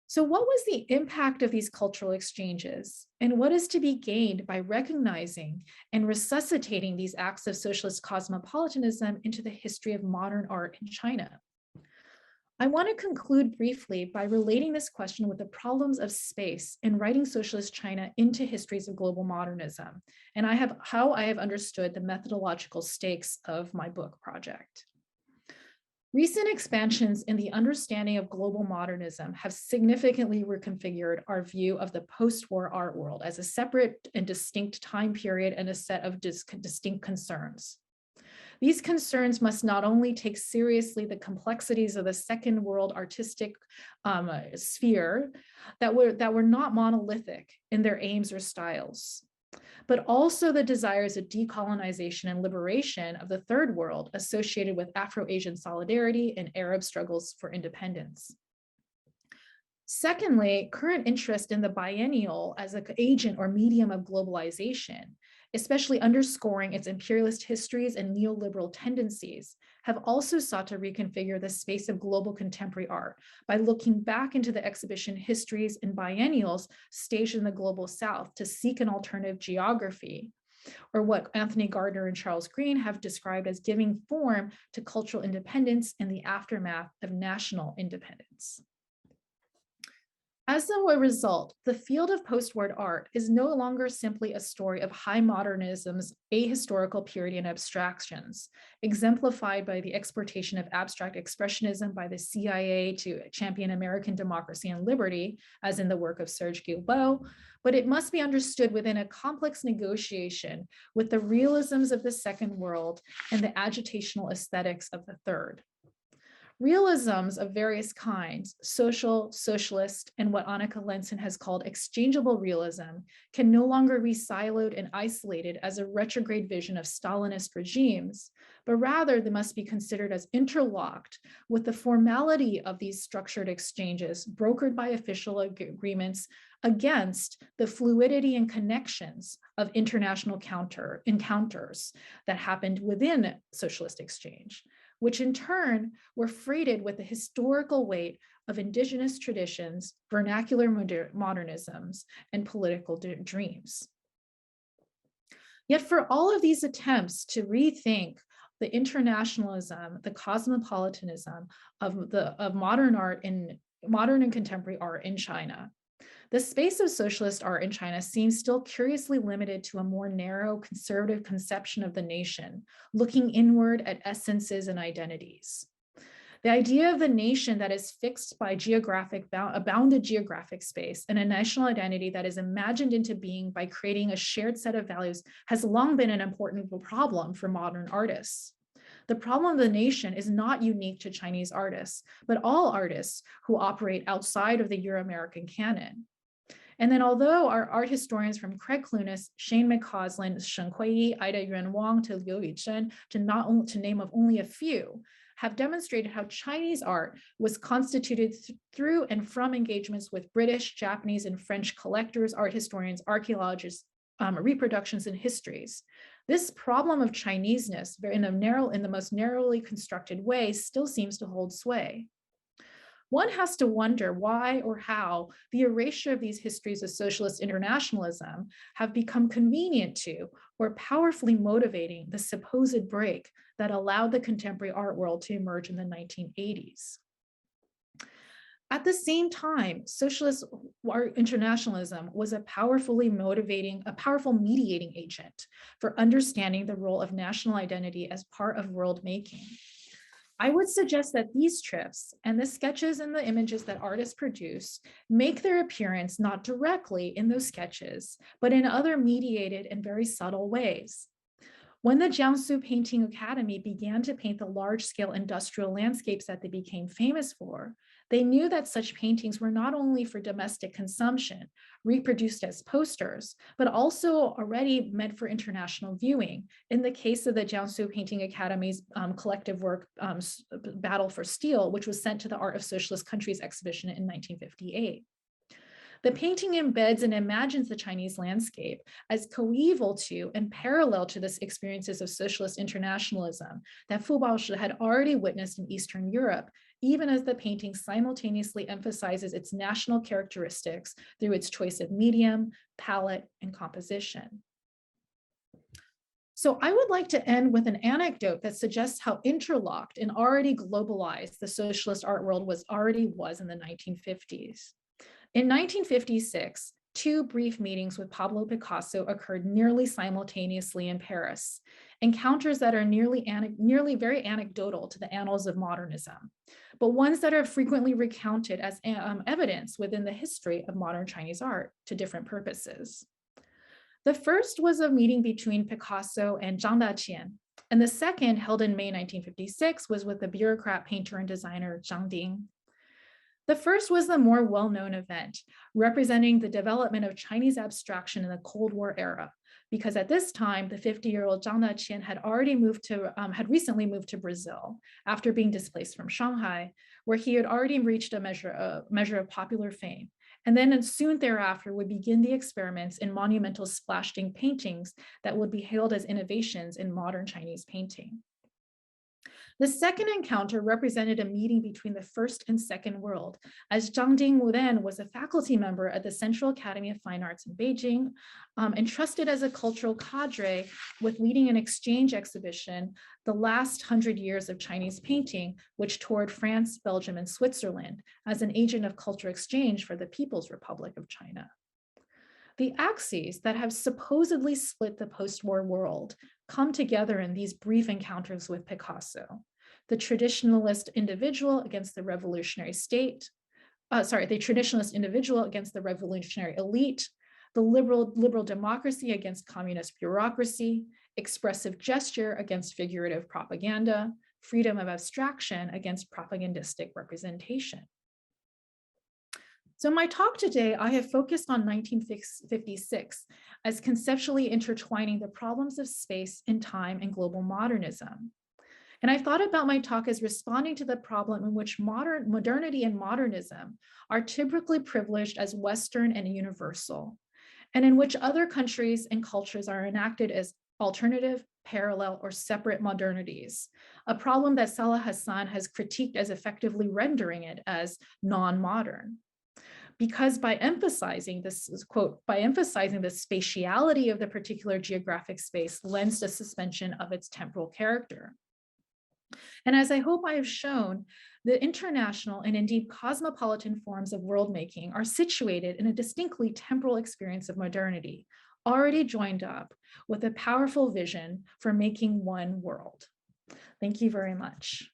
So what was the impact of these cultural exchanges, and what is to be gained by recognizing and resuscitating these acts of socialist cosmopolitanism into the history of modern art in China? I want to conclude briefly by relating this question with the problems of space in writing socialist China into histories of global modernism, and how I have understood the methodological stakes of my book project. Recent expansions in the understanding of global modernism have significantly reconfigured our view of the post-war art world as a separate and distinct time period and a set of distinct concerns. These concerns must not only take seriously the complexities of the Second World artistic sphere that were not monolithic in their aims or styles, but also the desires of decolonization and liberation of the Third World associated with Afro-Asian solidarity and Arab struggles for independence. Secondly, current interest in the biennial as an agent or medium of globalization, especially underscoring its imperialist histories and neoliberal tendencies, have also sought to reconfigure the space of global contemporary art by looking back into the exhibition histories and biennials staged in the global South to seek an alternative geography, or what Anthony Gardner and Charles Green have described as giving form to cultural independence in the aftermath of national independence. As a result, the field of post-war art is no longer simply a story of high modernism's ahistorical purity and abstractions, exemplified by the exportation of abstract expressionism by the CIA to champion American democracy and liberty, as in the work of Serge Guilbeault, but it must be understood within a complex negotiation with the realisms of the Second World and the agitational aesthetics of the Third. Realisms of various kinds, social, socialist, and what Annika Lenzen has called exchangeable realism, can no longer be siloed and isolated as a retrograde vision of Stalinist regimes, but rather they must be considered as interlocked with the formality of these structured exchanges brokered by official agreements against the fluidity and connections of international encounters that happened within socialist exchange, which in turn were freighted with the historical weight of indigenous traditions, vernacular modernisms, and political dreams. Yet for all of these attempts to rethink the internationalism, the cosmopolitanism of modern and contemporary art in China, the space of socialist art in China seems still curiously limited to a more narrow conservative conception of the nation, looking inward at essences and identities. The idea of the nation that is fixed by a bounded geographic space and a national identity that is imagined into being by creating a shared set of values has long been an important problem for modern artists. The problem of the nation is not unique to Chinese artists, but all artists who operate outside of the Euro-American canon. And then although our art historians from Craig Clunas, Shane McCausland, Shen Kuiyi, Ida Yuan Wang to Liu Yuchen, to name of only a few, have demonstrated how Chinese art was constituted through and from engagements with British, Japanese, and French collectors, art historians, archaeologists, reproductions, and histories. This problem of Chineseness in the most narrowly constructed way still seems to hold sway. One has to wonder why or how the erasure of these histories of socialist internationalism have become convenient to or powerfully motivating the supposed break that allowed the contemporary art world to emerge in the 1980s. At the same time, socialist internationalism was a powerful mediating agent for understanding the role of national identity as part of world making. I would suggest that these trips and the sketches and the images that artists produce make their appearance not directly in those sketches, but in other mediated and very subtle ways. When the Jiangsu Painting Academy began to paint the large-scale industrial landscapes that they became famous for, they knew that such paintings were not only for domestic consumption, reproduced as posters, but also already meant for international viewing. In the case of the Jiangsu Painting Academy's collective work, Battle for Steel, which was sent to the Art of Socialist Countries exhibition in 1958. The painting embeds and imagines the Chinese landscape as coeval to and parallel to the experiences of socialist internationalism that Fu Baoshi had already witnessed in Eastern Europe, even as the painting simultaneously emphasizes its national characteristics through its choice of medium, palette, and composition. So I would like to end with an anecdote that suggests how interlocked and already globalized the socialist art world was in the 1950s. In 1956, two brief meetings with Pablo Picasso occurred nearly simultaneously in Paris, encounters that are nearly very anecdotal to the annals of modernism, but ones that are frequently recounted as evidence within the history of modern Chinese art to different purposes. The first was a meeting between Picasso and Zhang Daqian, and the second, held in May 1956, was with the bureaucrat, painter, and designer Zhang Ding. The first was the more well-known event, representing the development of Chinese abstraction in the Cold War era, because at this time, the 50-year-old Zhang Daqian had recently moved to Brazil after being displaced from Shanghai, where he had already reached a measure of popular fame. And then soon thereafter would begin the experiments in monumental splash-ink paintings that would be hailed as innovations in modern Chinese painting. The second encounter represented a meeting between the First and Second World, as Zhang Ding then was a faculty member at the Central Academy of Fine Arts in Beijing, entrusted as a cultural cadre with leading an exchange exhibition, The Last 100 Years of Chinese Painting, which toured France, Belgium, and Switzerland as an agent of cultural exchange for the People's Republic of China. The axes that have supposedly split the post-war world come together in these brief encounters with Picasso. The traditionalist individual against the revolutionary state, the traditionalist individual against the revolutionary elite, the liberal democracy against communist bureaucracy, expressive gesture against figurative propaganda, freedom of abstraction against propagandistic representation. So in my talk today, I have focused on 1956 as conceptually intertwining the problems of space and time and global modernism. And I thought about my talk as responding to the problem in which modernity and modernism are typically privileged as Western and universal, and in which other countries and cultures are enacted as alternative, parallel, or separate modernities, a problem that Salah Hassan has critiqued as effectively rendering it as non-modern. Because by emphasizing this, quote, by emphasizing the spatiality of the particular geographic space lends to suspension of its temporal character. And as I hope I have shown, the international and indeed cosmopolitan forms of world making are situated in a distinctly temporal experience of modernity, already joined up with a powerful vision for making one world. Thank you very much.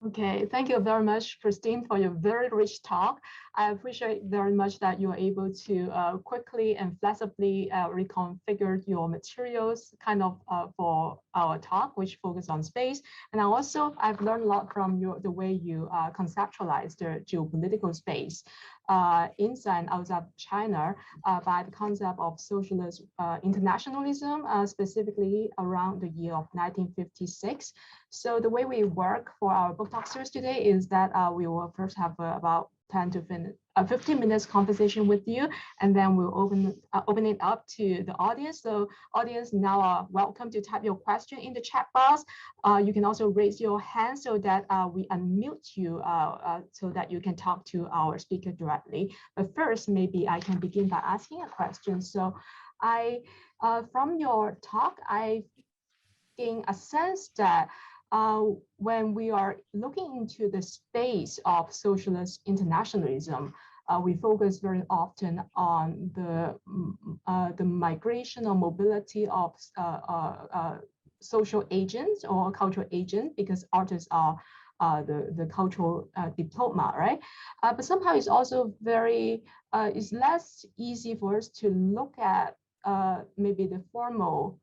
Okay, thank you very much, Christine, for your very rich talk. I appreciate very much that you are able to quickly and flexibly reconfigure your materials for our talk, which focus on space. And I've learned a lot from the way you conceptualize the geopolitical space inside and outside China by the concept of socialist internationalism, specifically around the year of 1956. So the way we work for our book talk series today is that we will first have about 10 to 15 minutes conversation with you, and then we'll open it up to the audience. So audience now are welcome to type your question in the chat box. You can also raise your hand so that we unmute you so that you can talk to our speaker directly. But first, maybe I can begin by asking a question. So from your talk, I gain a sense that when we are looking into the space of socialist internationalism, we focus very often on the migration or mobility of social agents or cultural agents, because artists are the cultural diploma, right? But somehow it's also it's less easy for us to look at maybe the formal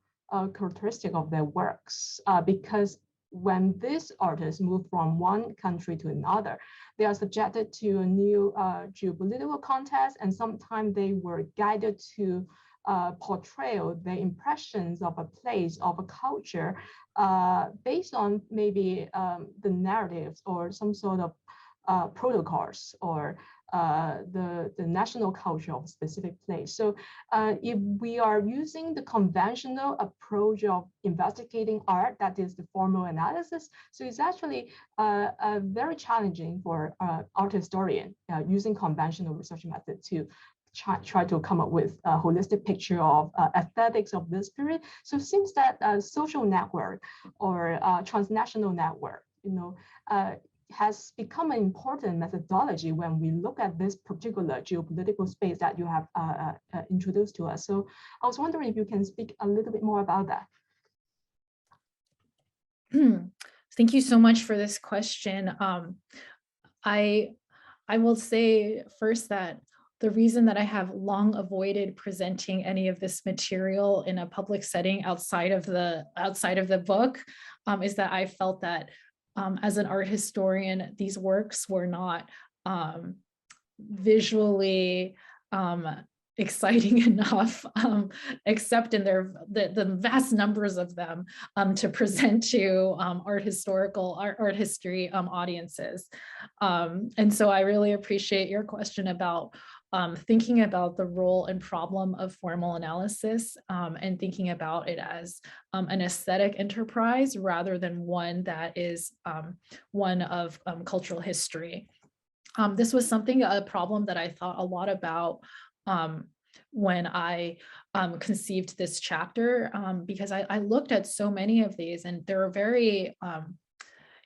characteristic of their works, because when these artists move from one country to another, they are subjected to a new geopolitical context, and sometimes they were guided to portray their impressions of a place, of a culture, based on maybe the narratives or some sort of protocols or the national culture of a specific place. So if we are using the conventional approach of investigating art, that is the formal analysis, so it's actually very challenging for art historian using conventional research method to try to come up with a holistic picture of aesthetics of this period. So it seems that social network or transnational network, has become an important methodology when we look at this particular geopolitical space that you have introduced to us. So I was wondering if you can speak a little bit more about that. Thank you so much for this question. I will say first that the reason that I have long avoided presenting any of this material in a public setting outside of the book is that I felt that as an art historian, these works were not visually exciting enough, except in the vast numbers of them, to present to art history audiences. And so I really appreciate your question about thinking about the role and problem of formal analysis and thinking about it as an aesthetic enterprise rather than one that is one of cultural history. This was a problem that I thought a lot about when I conceived this chapter, because I looked at so many of these and they're very,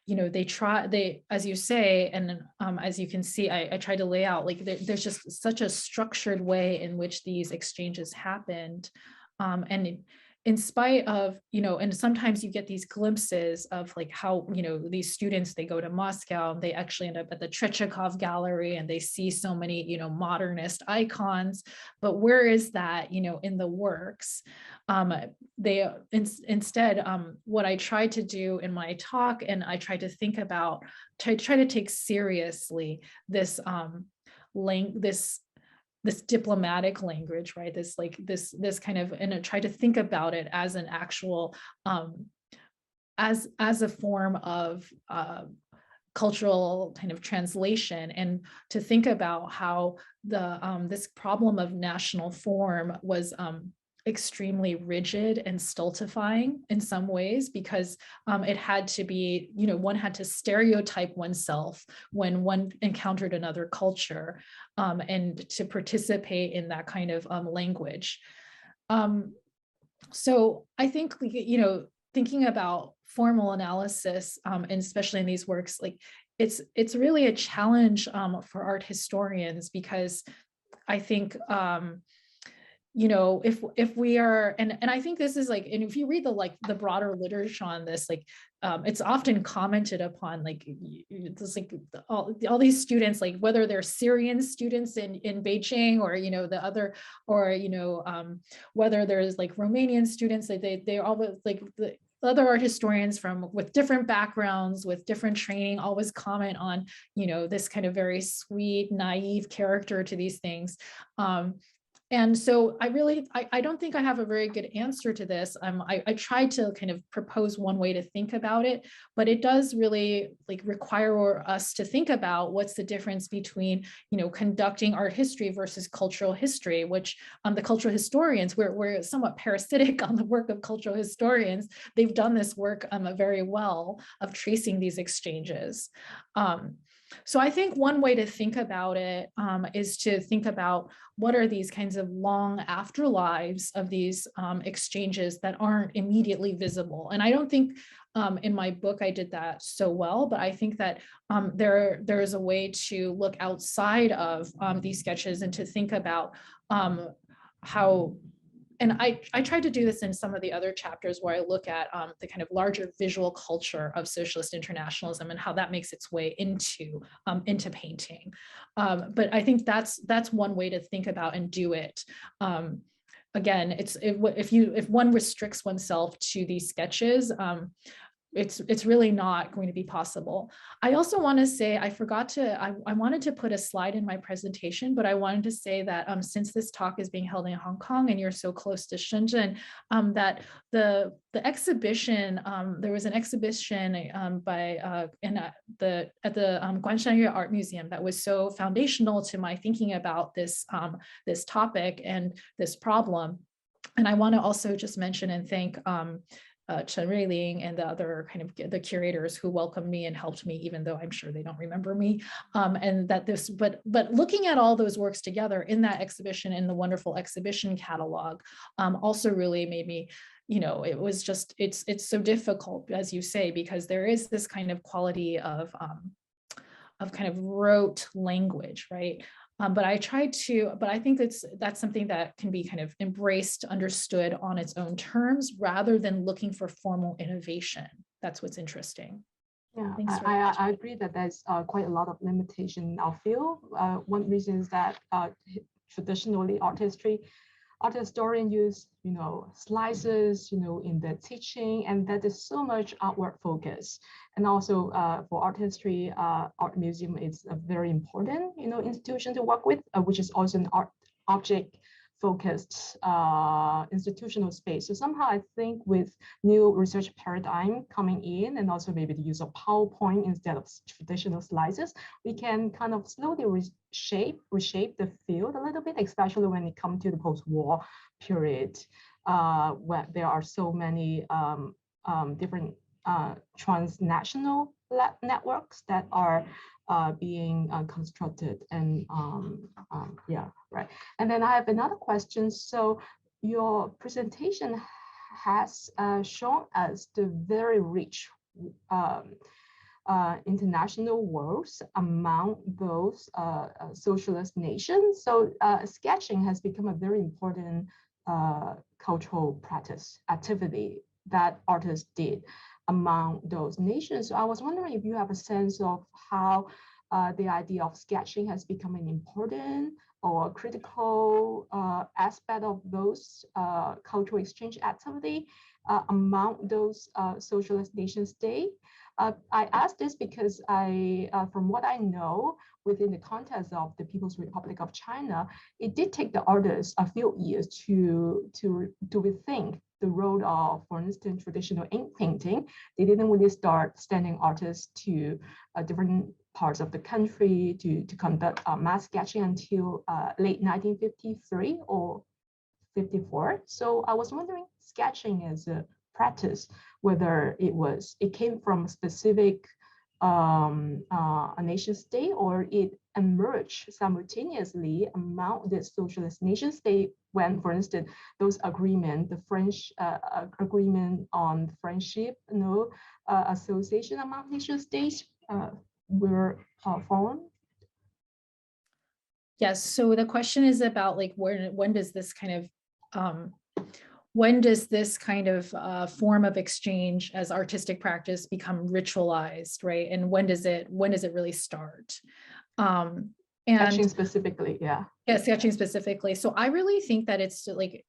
as you say, and as you can see, I tried to lay out, like there's just such a structured way in which these exchanges happened. And in spite of, and sometimes you get these glimpses of like how, these students, they go to Moscow and they actually end up at the Tretyakov Gallery and they see so many, modernist icons, but where is that, in the works? Instead, what I tried to do in my talk, and I tried to think about, try to take seriously this this diplomatic language, right? This kind of, and I try to think about it as an actual, as a form of cultural kind of translation, and to think about how this problem of national form was extremely rigid and stultifying in some ways, because it had to be, one had to stereotype oneself when one encountered another culture, and to participate in that kind of language. So I think, thinking about formal analysis, and especially in these works, like it's really a challenge for art historians, because I think if we are, and I think this is like, and if you read the broader literature on this, like it's often commented upon, like it's like all these students, like whether they're Syrian students in Beijing, or the other, or whether there's like Romanian students, they all, like the other art historians with different backgrounds, with different training, always comment on this kind of very sweet, naive character to these things. And so I don't think I have a very good answer to this. I tried to kind of propose one way to think about it, but it does really require us to think about what's the difference between, conducting art history versus cultural history, which the cultural historians, we're somewhat parasitic on the work of cultural historians. They've done this work very well of tracing these exchanges. So I think one way to think about it is to think about what are these kinds of long afterlives of these exchanges that aren't immediately visible. And I don't think in my book I did that so well, but I think that there is a way to look outside of these sketches and to think about how and I tried to do this in some of the other chapters where I look at the kind of larger visual culture of socialist internationalism and how that makes its way into painting. But I think that's one way to think about and do it. Again, if one restricts oneself to these sketches, it's really not going to be possible. I also want to say, I wanted to put a slide in my presentation, but I wanted to say that since this talk is being held in Hong Kong and you're so close to Shenzhen, that the exhibition, there was an exhibition at the Guanshanyu Art Museum that was so foundational to my thinking about this topic and this problem. And I want to also just mention and thank Chen Ruiling and the other kind of the curators who welcomed me and helped me, even though I'm sure they don't remember me. And that this, but looking at all those works together in that exhibition, in the wonderful exhibition catalog, also really made me, it was just, it's so difficult, as you say, because there is this kind of quality of kind of rote language, right? But I think that's something that can be kind of embraced, understood on its own terms, rather than looking for formal innovation. That's what's interesting. Yeah, I agree that there's quite a lot of limitation in our field. One reason is that traditionally art historians use, slices, in their teaching, and that is so much outward focus. And also for art history, art museum is a very important, institution to work with, which is also an object focused institutional space. So somehow I think with new research paradigm coming in, and also maybe the use of PowerPoint instead of traditional slices, we can kind of slowly reshape the field a little bit, especially when it comes to the post-war period, where there are so many different transnational networks that are being constructed. And yeah, right. And then I have another question. So your presentation has shown us the very rich international worlds among those socialist nations. So sketching has become a very important cultural practice activity that artists did among those nations. So I was wondering if you have a sense of how the idea of sketching has become an important or critical aspect of those cultural exchange activity among those socialist nation state. I ask this because from what I know, within the context of the People's Republic of China, it did take the artists a few years to rethink the role of, for instance, traditional ink painting. They didn't really start sending artists to different parts of the country to conduct mass sketching until late 1953 or 54. So I was wondering, sketching as a practice, whether it came from a specific a nation state, or it emerged simultaneously among the socialist nation state when, for instance, those agreement, the French agreement on friendship, association among nation states were formed. Yes. So the question is about like when does this kind of form of exchange as artistic practice become ritualized, right? And when does it really start? And sketching specifically, yeah. Yeah, sketching specifically. So I really think that it's like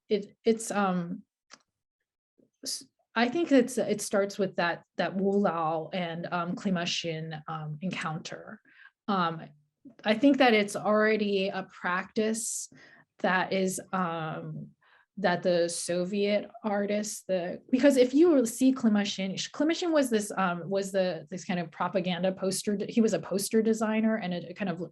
I think it starts with that Wu Lao and Klima Xin encounter. I think that it's already a practice that is that the Soviet artists, because if you see Klima Xin was this this kind of propaganda poster. He was a poster designer and a kind of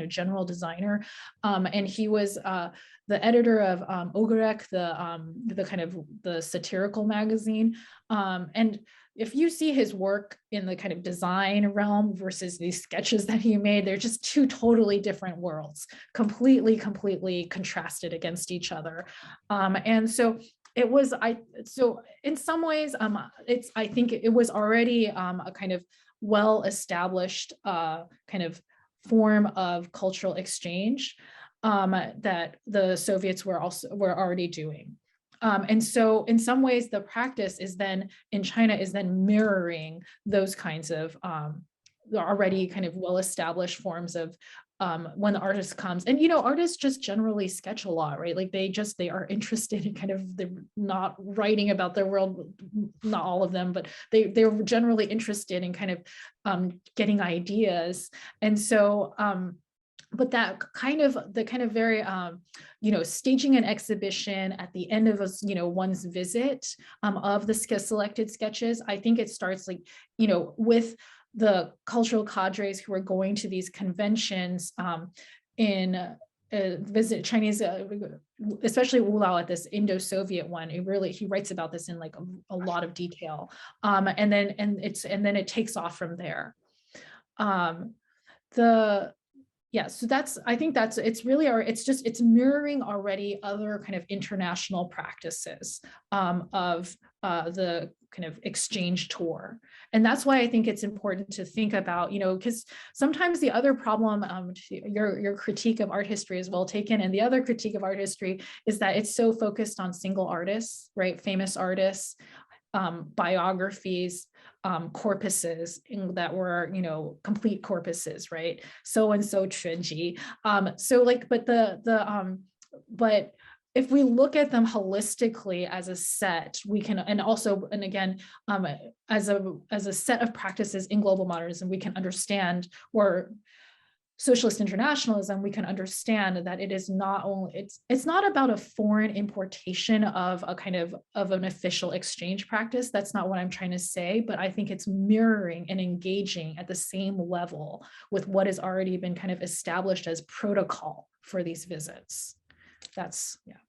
general designer, and he was the editor of Ogorek, the kind of the satirical magazine, and if you see his work in the kind of design realm versus these sketches that he made, they're just two totally different worlds, completely contrasted against each other. And so it was, so in some ways, I think it was already a kind of well-established kind of form of cultural exchange that the Soviets were already doing. And so in some ways, the practice is then in China is then mirroring those kinds of already kind of well-established forms of when the artist comes. And, artists just generally sketch a lot, right? Like they are interested in kind of, they're not writing about their world, not all of them, but they're generally interested in kind of getting ideas. And so, but that kind of very, staging an exhibition at the end of one's visit of the selected sketches, I think it starts like, with the cultural cadres who are going to these conventions in visit Chinese, especially Wu Lao at this Indo-Soviet one. He writes about this in like a lot of detail, and then it takes off from there. So I think it's mirroring already other kind of international practices of the kind of exchange tour. And that's why I think it's important to think about, because sometimes the other problem, your critique of art history is well taken. And the other critique of art history is that it's so focused on single artists, right? Famous artists, biographies, corpuses that were, complete corpuses, right? So and so Chuanji. But if we look at them holistically as a set, we can, and again, as a set of practices in global modernism, we can understand, or socialist internationalism, we can understand that it is not only, it's not about a foreign importation of a kind of an official exchange practice. That's not what I'm trying to say, but I think it's mirroring and engaging at the same level with what has already been kind of established as protocol for these visits. Yeah.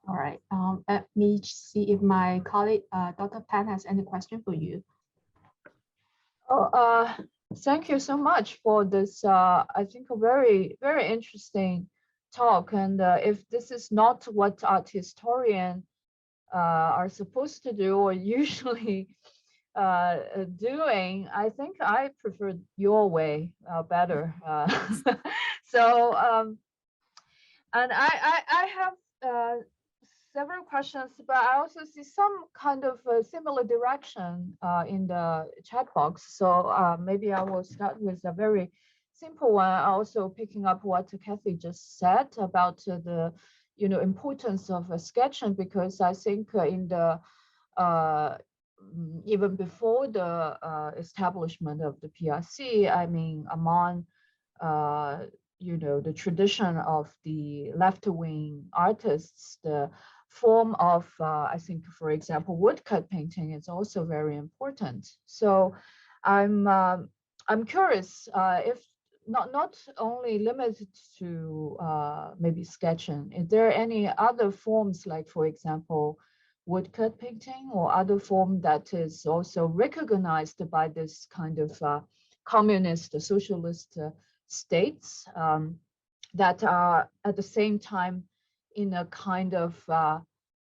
All right, let me see if my colleague, Dr. Pan, has any question for you. Thank you so much for this, I think, a very, very interesting talk. And if this is not what art historians are supposed to do or usually doing, I think I prefer your way better. And I have several questions, but I also see some kind of similar direction in the chat box. So maybe I will start with a very simple one. Also picking up what Kathy just said about the importance of sketching, because I think in the even before the establishment of the PRC, I mean, among the tradition of the left-wing artists, the form of, I think, for example, woodcut painting is also very important. So I'm curious if not only limited to maybe sketching, is there any other forms, like, for example, woodcut painting or other form that is also recognized by this kind of communist, socialist states that are at the same time in a kind of, I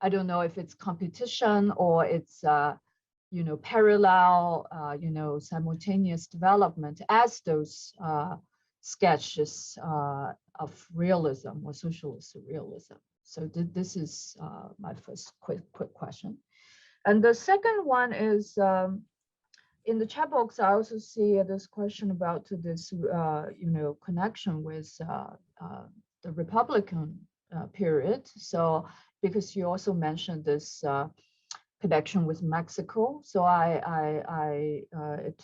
don't know if it's competition or it's, parallel, simultaneous development as those sketches of realism or socialist realism. So this is my first quick question. And the second one is, in the chat box, I also see this question about this, connection with the Republican period. So, because you also mentioned this connection with Mexico, so it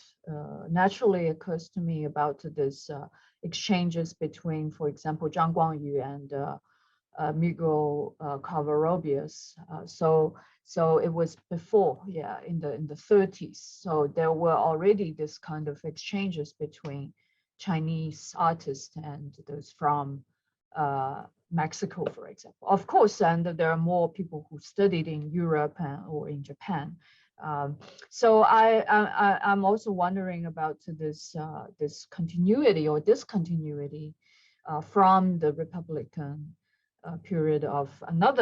naturally occurs to me about this exchanges between, for example, Zhang Guangyu and Miguel Covarrubias. So it was before, in the 30s. So there were already this kind of exchanges between Chinese artists and those from Mexico, for example. Of course, and there are more people who studied in Europe or in Japan. So I'm also wondering about this continuity or discontinuity from the Republican period of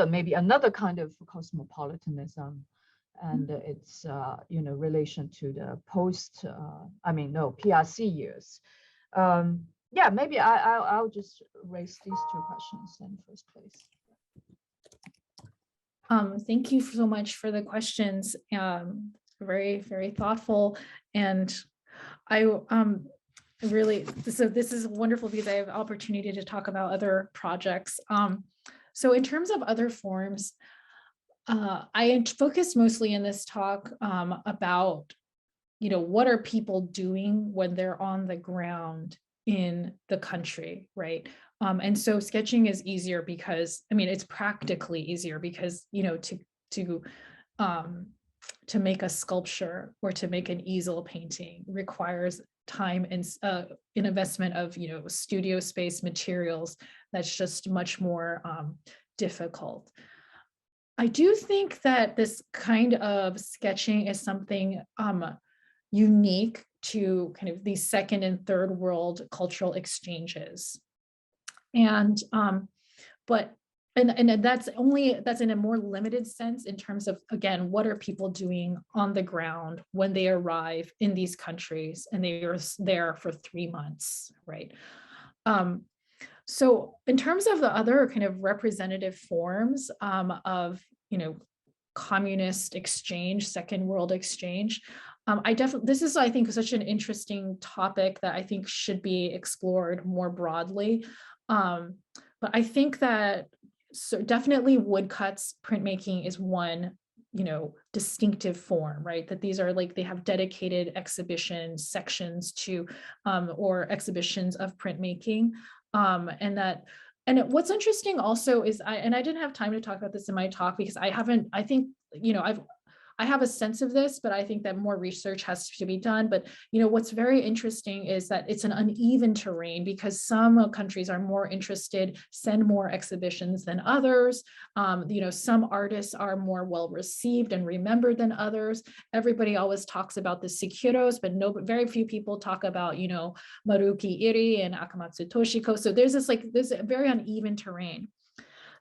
maybe another kind of cosmopolitanism, and its relation to the PRC years. Maybe I'll just raise these two questions in the first place. Thank you so much for the questions. Very, very thoughtful. And I really, so this is wonderful because I have opportunity to talk about other projects. So in terms of other forms, I focused mostly in this talk about, what are people doing when they're on the ground in the country, right? And so sketching is easier because, it's practically easier because, to make a sculpture or to make an easel painting requires time and an investment of, studio space, materials. That's just much more difficult. I do think that this kind of sketching is something unique to kind of these second and third world cultural exchanges. And that's in a more limited sense in terms of, again, what are people doing on the ground when they arrive in these countries and they are there for 3 months, right? So in terms of the other kind of representative forms of, communist exchange, second world exchange, this is, I think, such an interesting topic that I think should be explored more broadly. But I think that definitely woodcuts, printmaking is one, distinctive form, right? That these are like, they have dedicated exhibition sections to, or exhibitions of printmaking. And what's interesting also is I didn't have time to talk about this in my talk because I think, I have a sense of this, but I think that more research has to be done. But, what's very interesting is that it's an uneven terrain because some countries are more interested, send more exhibitions than others. Some artists are more well received and remembered than others. Everybody always talks about the Sikiros, but very few people talk about, Maruki Iri and Akamatsu Toshiko. So there's this very uneven terrain.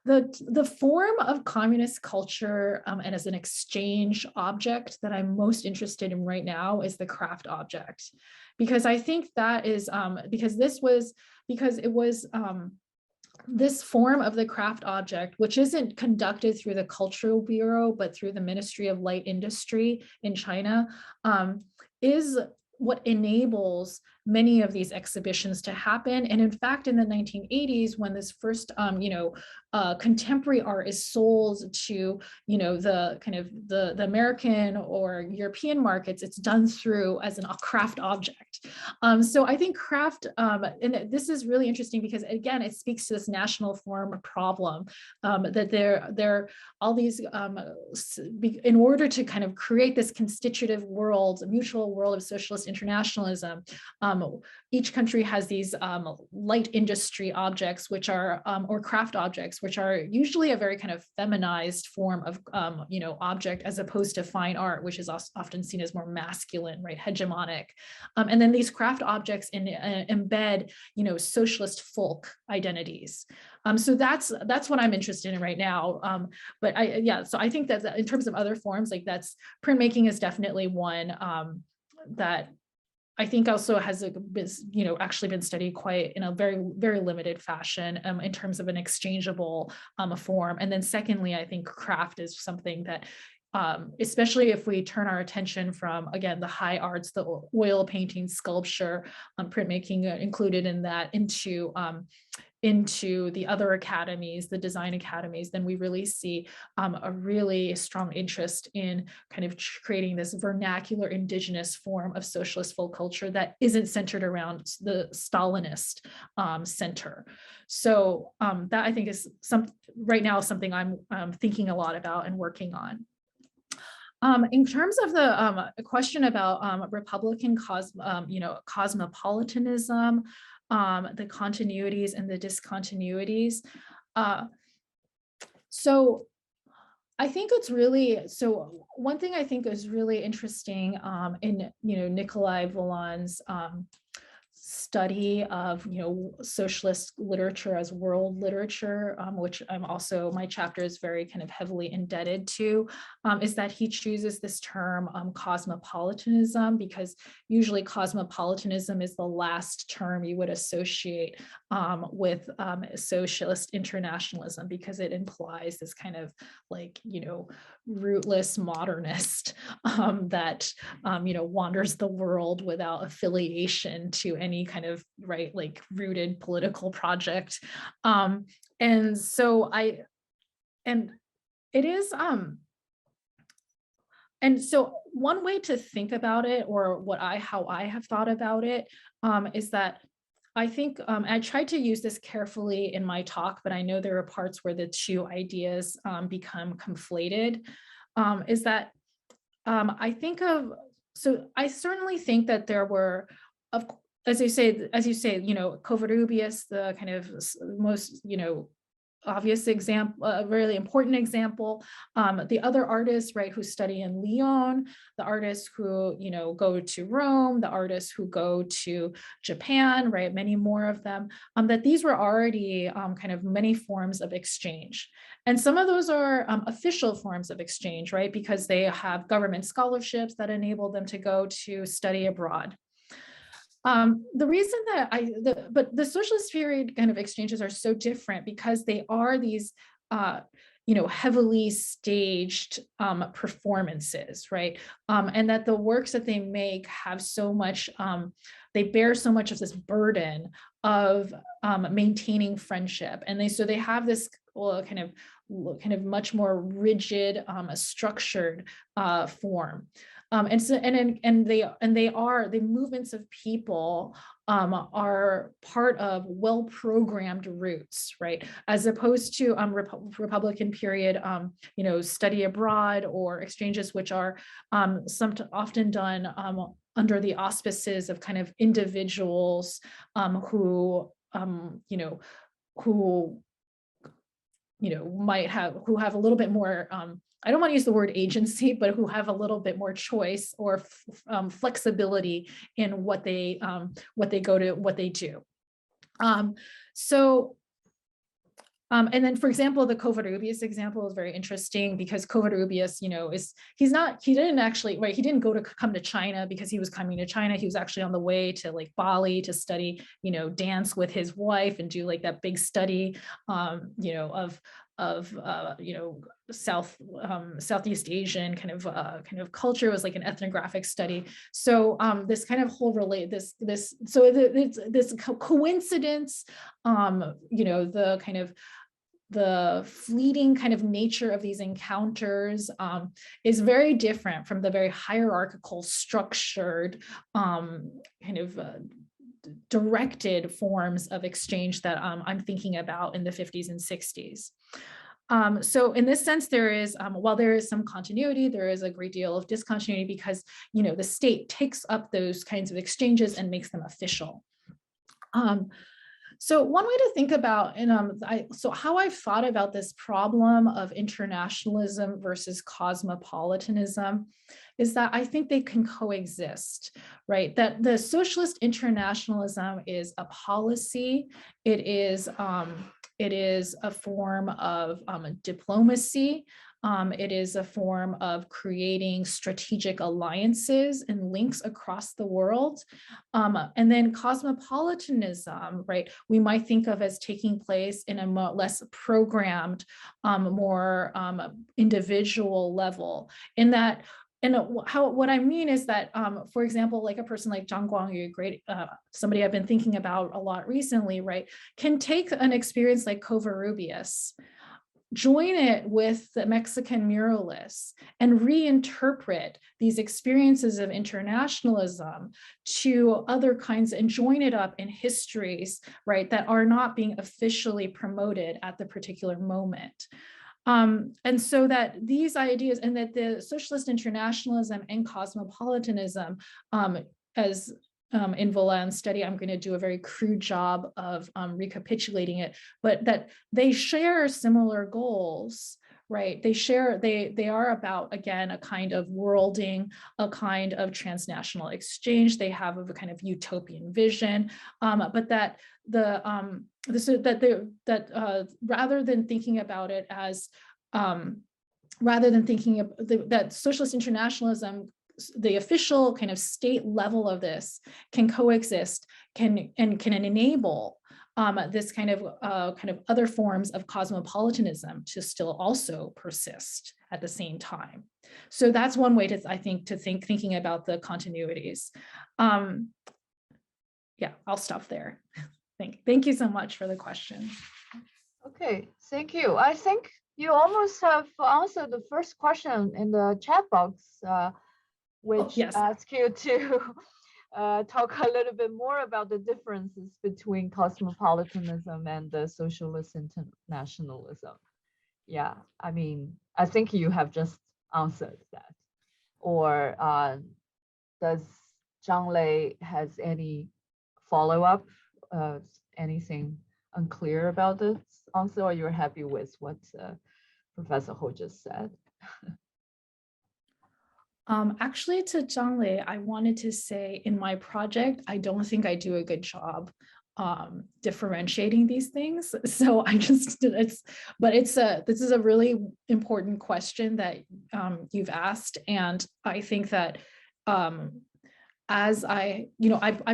The form of communist culture and as an exchange object that I'm most interested in right now is the craft object, because I think that is because it was this form of the craft object, which isn't conducted through the Cultural Bureau, but through the Ministry of Light Industry in China, is what enables many of these exhibitions to happen. And in fact, in the 1980s, when this first, contemporary art is sold to, the kind of the American or European markets, it's done through as a craft object. So I think craft, and this is really interesting because again, it speaks to this national form problem that there all these, in order to kind of create this constitutive world, mutual world of socialist internationalism, each country has these light industry objects, which are, or craft objects, which are usually a very kind of feminized form of, object, as opposed to fine art, which is often seen as more masculine, right, hegemonic. And then these craft objects embed, socialist folk identities. So that's what I'm interested in right now. But so I think that in terms of other forms, like that's printmaking is definitely one that I think also has actually been studied quite in a very, very limited fashion in terms of an exchangeable form. And then secondly, I think craft is something that, especially if we turn our attention from, again, the high arts, the oil painting, sculpture, printmaking included in that, into the other academies, the design academies, then we really see a really strong interest in kind of creating this vernacular indigenous form of socialist folk culture that isn't centered around the Stalinist center. So that I think is right now something I'm thinking a lot about and working on. In terms of the question about Republican cosmopolitanism, the continuities and the discontinuities. So I think it's really, so one thing I think is really interesting in, Nikolai Volon's study of, socialist literature as world literature, which I'm also, my chapter is very kind of heavily indebted to, is that he chooses this term cosmopolitanism, because usually cosmopolitanism is the last term you would associate with socialist internationalism, because it implies this kind of like, rootless modernist that, wanders the world without affiliation to any kind of like rooted political project. And so it is, and so one way to think about it, or how I have thought about it, is that I think, I tried to use this carefully in my talk, but I know there are parts where the two ideas become conflated, is that I I certainly think that there were, as you say, Covarrubias, the kind of most, obvious example, a really important example. The other artists, right, who study in Lyon, the artists who, go to Rome, the artists who go to Japan, right, many more of them, that these were already kind of many forms of exchange. And some of those are official forms of exchange, right, because they have government scholarships that enable them to go to study abroad. The reason that but the socialist period kind of exchanges are so different because they are these, heavily staged performances, right? And that the works that they make have so much, they bear so much of this burden of maintaining friendship. And they have this kind of much more rigid, structured form. The movements of people are part of well-programmed routes, right? As opposed to Republican period, study abroad or exchanges, which are often done under the auspices of kind of individuals who who have a little bit more, I don't want to use the word agency, but who have a little bit more choice or flexibility in what they do. And then, for example, the Covarrubias example is very interesting because Covarrubias, he didn't come to China because he was coming to China. He was actually on the way to like Bali to study, dance with his wife and do like that big study, of Southeast Asian kind of culture. It was like an ethnographic study. So this kind of whole this coincidence, the fleeting kind of nature of these encounters is very different from the very hierarchical, structured, directed forms of exchange that I'm thinking about in the 50s and 60s. So in this sense, there is, while there is some continuity, there is a great deal of discontinuity because, the state takes up those kinds of exchanges and makes them official. So one way to think about, so how I've thought about this problem of internationalism versus cosmopolitanism is that I think they can coexist, right? That the socialist internationalism is a policy. It is a form of diplomacy. It is a form of creating strategic alliances and links across the world. And then cosmopolitanism, right, we might think of as taking place in a less programmed, more individual level. In that, what I mean is that, for example, like a person like Zhang Guangyu, great, somebody I've been thinking about a lot recently, right, can take an experience like Covarrubias, join it with the Mexican muralists and reinterpret these experiences of internationalism to other kinds and join it up in histories, right, that are not being officially promoted at the particular moment. And so that these ideas and that the socialist internationalism and cosmopolitanism, as in Valan's study, I'm going to do a very crude job of recapitulating it, but that they share similar goals, right? They are about, again, a kind of worlding, a kind of transnational exchange. They have a kind of utopian vision, but that rather than thinking about it as, that socialist internationalism, the official kind of state level of this can coexist, can enable this kind of other forms of cosmopolitanism to still also persist at the same time. So that's one way to, I think, thinking about the continuities. Yeah, I'll stop there. Thank you so much for the question. Okay, thank you. I think you almost have answered the first question in the chat box, which yes. asks you to talk a little bit more about the differences between cosmopolitanism and the socialist internationalism. Yeah, I mean, I think you have just answered that. Or does Zhang Lei has any follow-up, anything unclear about this answer, or you're happy with what Professor Ho just said? Actually, to Zhang Lei, I wanted to say in my project, I don't think I do a good job differentiating these things. So I just, this is a really important question that you've asked. And I think that as I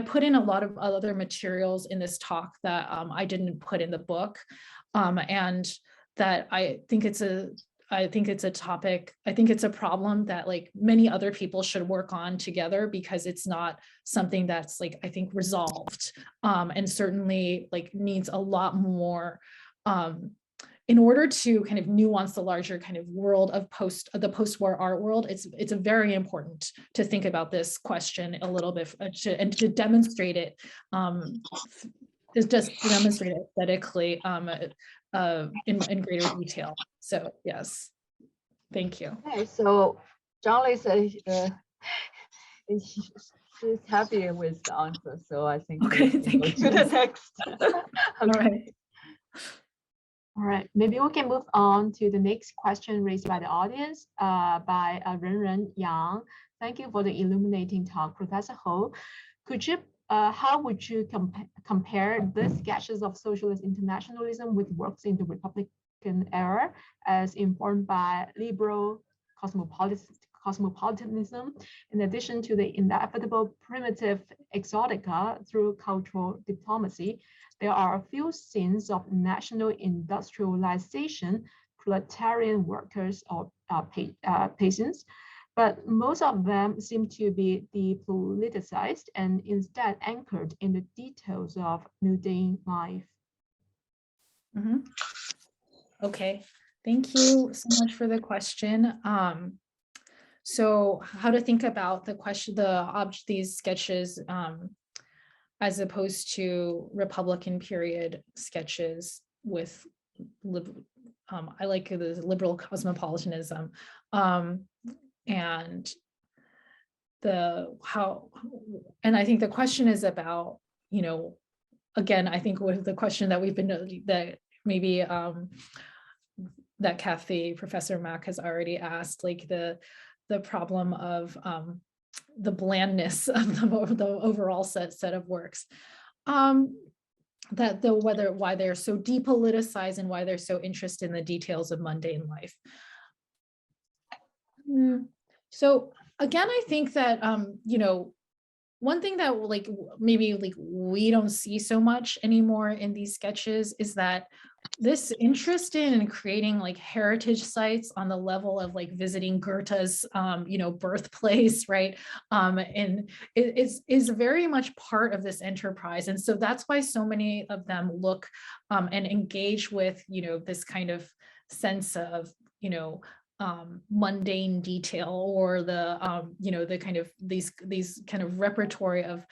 put in a lot of other materials in this talk that I didn't put in the book, and that I think it's a topic, I think it's a problem that like many other people should work on together, because it's not something that's like, I think, resolved, and certainly like needs a lot more in order to kind of nuance the larger kind of world of the post-war art world. It's very important to think about this question a little bit and to demonstrate it, just to demonstrate it aesthetically in greater detail. So yes, thank you. Okay, so Zhang Lei said she's happy with the answer, so I think okay, we can go to the next. Okay. All right. All right, maybe we can move on to the next question raised by the audience by Renren Yang. Thank you for the illuminating talk, Professor Ho. Could you, how would you compare the sketches of socialist internationalism with works in the Republican era as informed by liberal cosmopolitanism, in addition to the inevitable primitive exotica through cultural diplomacy? There are a few scenes of national industrialization, proletarian workers or peasants, but most of them seem to be depoliticized and instead anchored in the details of mundane life. Mm-hmm. Okay, thank you so much for the question. So how to think about the question, these sketches as opposed to Republican period sketches with, I like the liberal cosmopolitanism, and I think the question is about, again, I think with the question that that maybe that Kathy, Professor Mack has already asked, like the problem of the blandness of the overall set of works, why they're so depoliticized and why they're so interested in the details of mundane life. So again, I think that one thing that maybe we don't see so much anymore in these sketches is that this interest in creating heritage sites on the level of visiting Goethe's birthplace, right? And it is very much part of this enterprise. And so that's why so many of them look and engage with this kind of sense of mundane detail, or the the kind of these kind of repertory of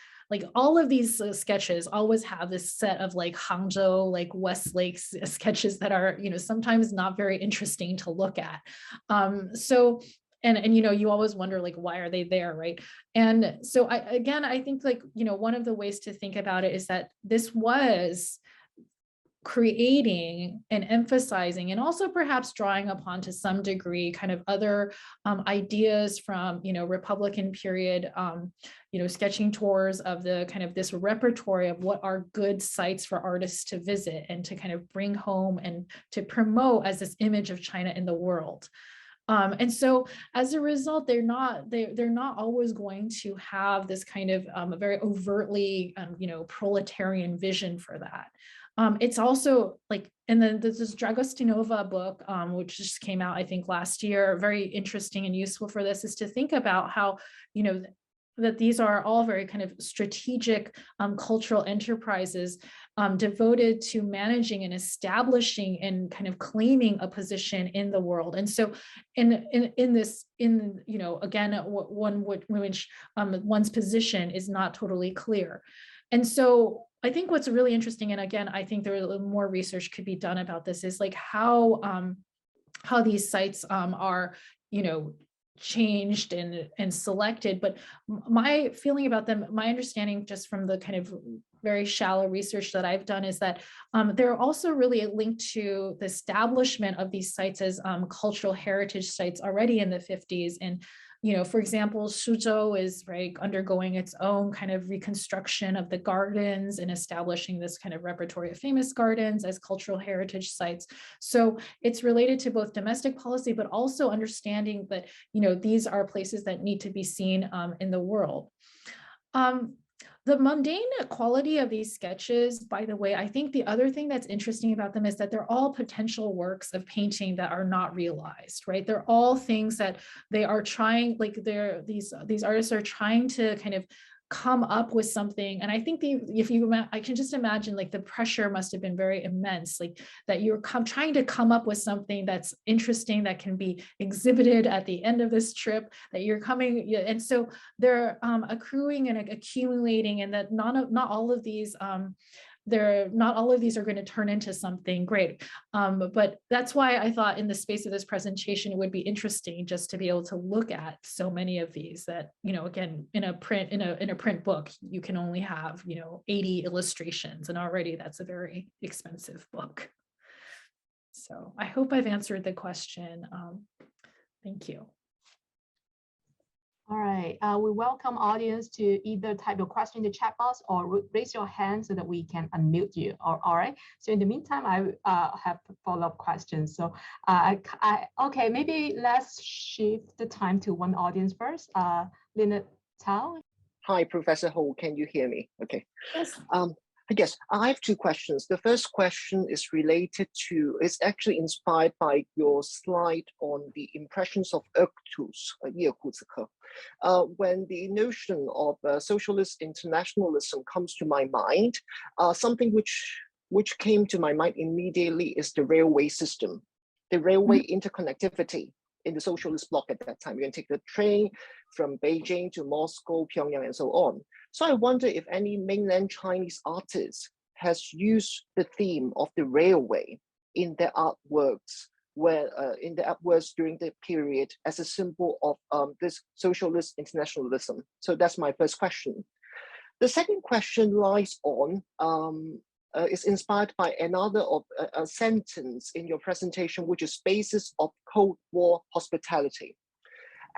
all of these sketches always have this set of Hangzhou, Westlake sketches that are sometimes not very interesting to look at. So you always wonder why are they there, right? And so I think one of the ways to think about it is that this was creating and emphasizing, and also perhaps drawing upon to some degree kind of other ideas from, Republican period, sketching tours of the kind of this repertory of what are good sites for artists to visit and to kind of bring home and to promote as this image of China in the world. And so as a result, they're not always going to have this kind of a very overtly, proletarian vision for that. It's also like, and then there's this Dragostinova book, which just came out, I think, last year, very interesting and useful for this, is to think about how, that these are all very kind of strategic cultural enterprises devoted to managing and establishing and kind of claiming a position in the world. And so in this, again, which one's position is not totally clear. And so I think what's really interesting, and again, I think there are more research could be done about this, is like how these sites are, changed and selected. But my feeling about them, my understanding just from the kind of very shallow research that I've done, is that they're also really linked to the establishment of these sites as cultural heritage sites already in the 50s. And for example, Suzhou is undergoing its own kind of reconstruction of the gardens and establishing this kind of repertory of famous gardens as cultural heritage sites. So it's related to both domestic policy, but also understanding that, these are places that need to be seen in the world. The mundane quality of these sketches, by the way, I think the other thing that's interesting about them is that they're all potential works of painting that are not realized, right? They're all things that they are trying, like these artists are trying to kind of come up with something. And I think I can just imagine like the pressure must have been very immense, like that you're trying to come up with something that's interesting, that can be exhibited at the end of this trip, that you're coming. And so they're accruing and accumulating, and that not all of these are going to turn into something great. But that's why I thought in the space of this presentation, it would be interesting just to be able to look at so many of these that, again, in a print book, you can only have, 80 illustrations, and already that's a very expensive book. So I hope I've answered the question. Thank you. All right, we welcome audience to either type your question in the chat box or raise your hand so that we can unmute you. All right, so in the meantime, I have follow-up questions. So okay, maybe let's shift the time to one audience first. Lynette Tao. Hi, Professor Ho, can you hear me? Okay. Yes. Yes, I have two questions. The first question is it's actually inspired by your slide on the impressions of when the notion of socialist internationalism comes to my mind, something which came to my mind immediately is the railway system, the railway interconnectivity in the socialist bloc at that time. You can take the train from Beijing to Moscow, Pyongyang, and so on. So I wonder if any mainland Chinese artist has used the theme of the railway in their artworks, during the period as a symbol of this socialist internationalism. So that's my first question. The second question lies on, is inspired by another a sentence in your presentation, which is basis of Cold War hospitality.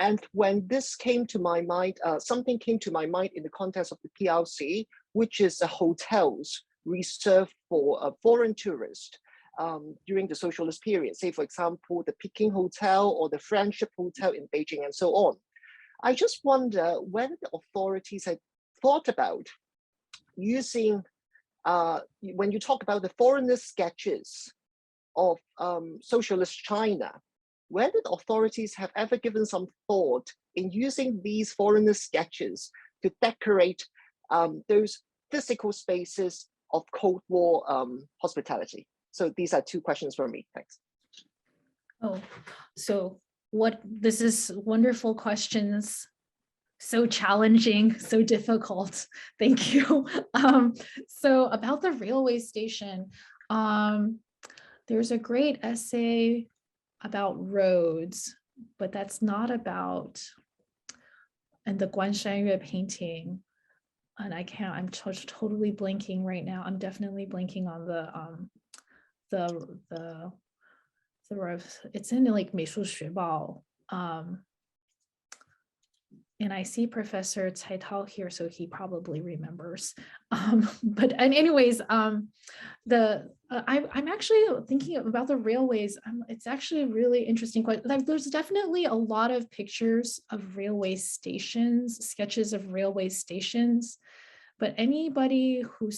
And when this came to my mind, something came to my mind in the context of the PRC, which is hotels reserved for foreign tourists during the socialist period. Say, for example, the Peking Hotel or the Friendship Hotel in Beijing and so on. I just wonder whether the authorities had thought about using, when you talk about the foreigner sketches of socialist China, whether the authorities have ever given some thought in using these foreigner sketches to decorate those physical spaces of Cold War hospitality. So these are two questions from me. Thanks. Oh, so this is wonderful questions. So challenging, so difficult. Thank you. So about the railway station, there's a great essay about roads, but that's not about, and the Guanshan painting, and I'm totally blanking right now. I'm definitely blanking on it's in like 美术学报, and I see Professor Cai Tao here, so he probably remembers. But anyways, I'm actually thinking about the railways. It's actually a really interesting question. Like, there's definitely a lot of pictures of railway stations, sketches of railway stations, but anybody who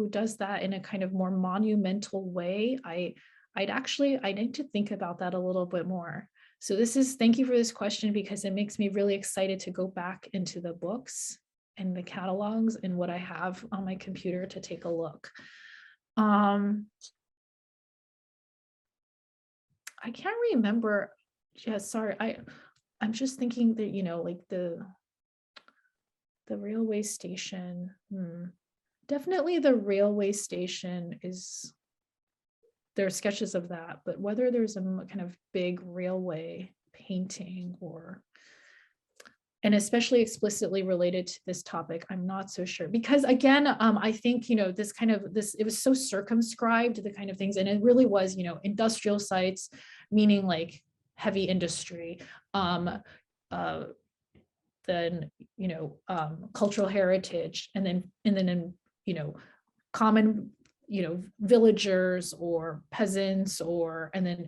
does that in a kind of more monumental way, I need to think about that a little bit more. So thank you for this question, because it makes me really excited to go back into the books and the catalogs and what I have on my computer to take a look. I can't remember. Yeah, sorry. I'm just thinking that, like the railway station. Definitely the railway station there are sketches of that, but whether there's a kind of big railway painting and especially explicitly related to this topic, I'm not so sure. Because again, I think, it was so circumscribed, the kind of things, and it really was, industrial sites, meaning like heavy industry, then, cultural heritage, and then, common, villagers or peasants, and then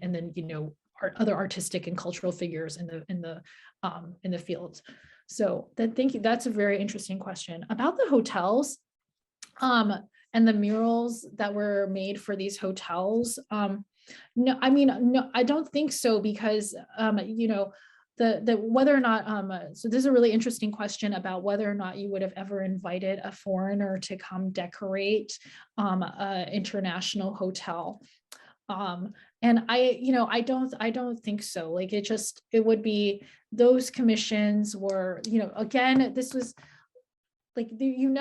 other artistic and cultural figures in the fields. So thank you. That's a very interesting question about the hotels, and the murals that were made for these hotels. No, I don't think so, because the whether or not so this is a really interesting question about whether or not you would have ever invited a foreigner to come decorate an international hotel, and I don't think so. Like, it would be, those commissions were, again, this was like, you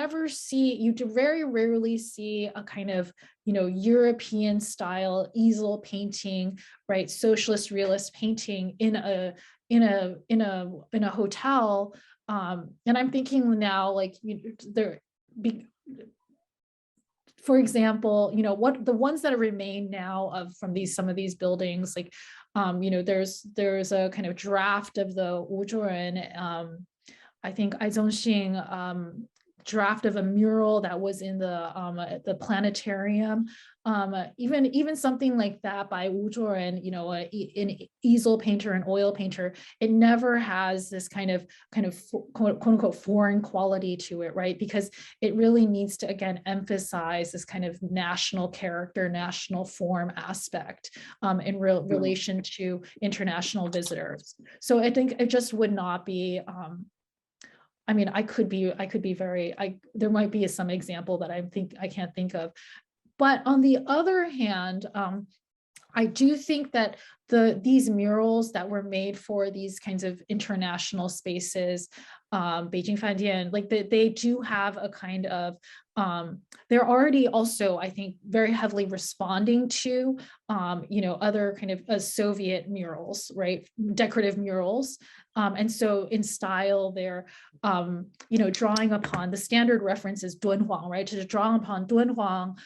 very rarely see a kind of, European style easel painting, right? Socialist realist painting in a hotel. And I'm thinking now, like, for example, what the ones that remain now from some of these buildings, like, there's a kind of draft of the Wuzhuren, I think Aizongxing, draft of a mural that was in the planetarium. Even something like that by Wu Zhuoren, an easel painter, an oil painter, it never has this kind of quote unquote foreign quality to it, right? Because it really needs to, again, emphasize this kind of national character, national form aspect in relation to international visitors. So I think it just would not be, I could be very, there might be some example that I can't think of. But on the other hand, I do think that these murals that were made for these kinds of international spaces, Beijing Fandian, like they do have a kind of, they're already also, I think, very heavily responding to, other kind of Soviet murals, right? Decorative murals. And so in style, they're, drawing upon the standard references Dunhuang, right? To draw upon Dunhuang,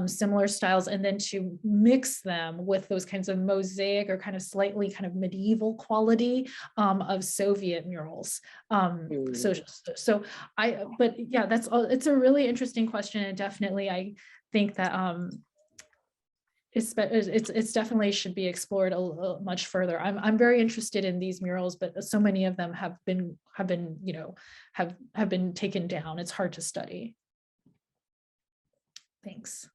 similar styles, and then to mix them with those kinds of mosaic or kind of slightly kind of medieval quality of Soviet murals. But yeah, that's all. It's a really interesting question, and definitely I think that it's definitely should be explored a much further. I'm very interested in these murals, but so many of them have been taken down. It's hard to study. Thanks.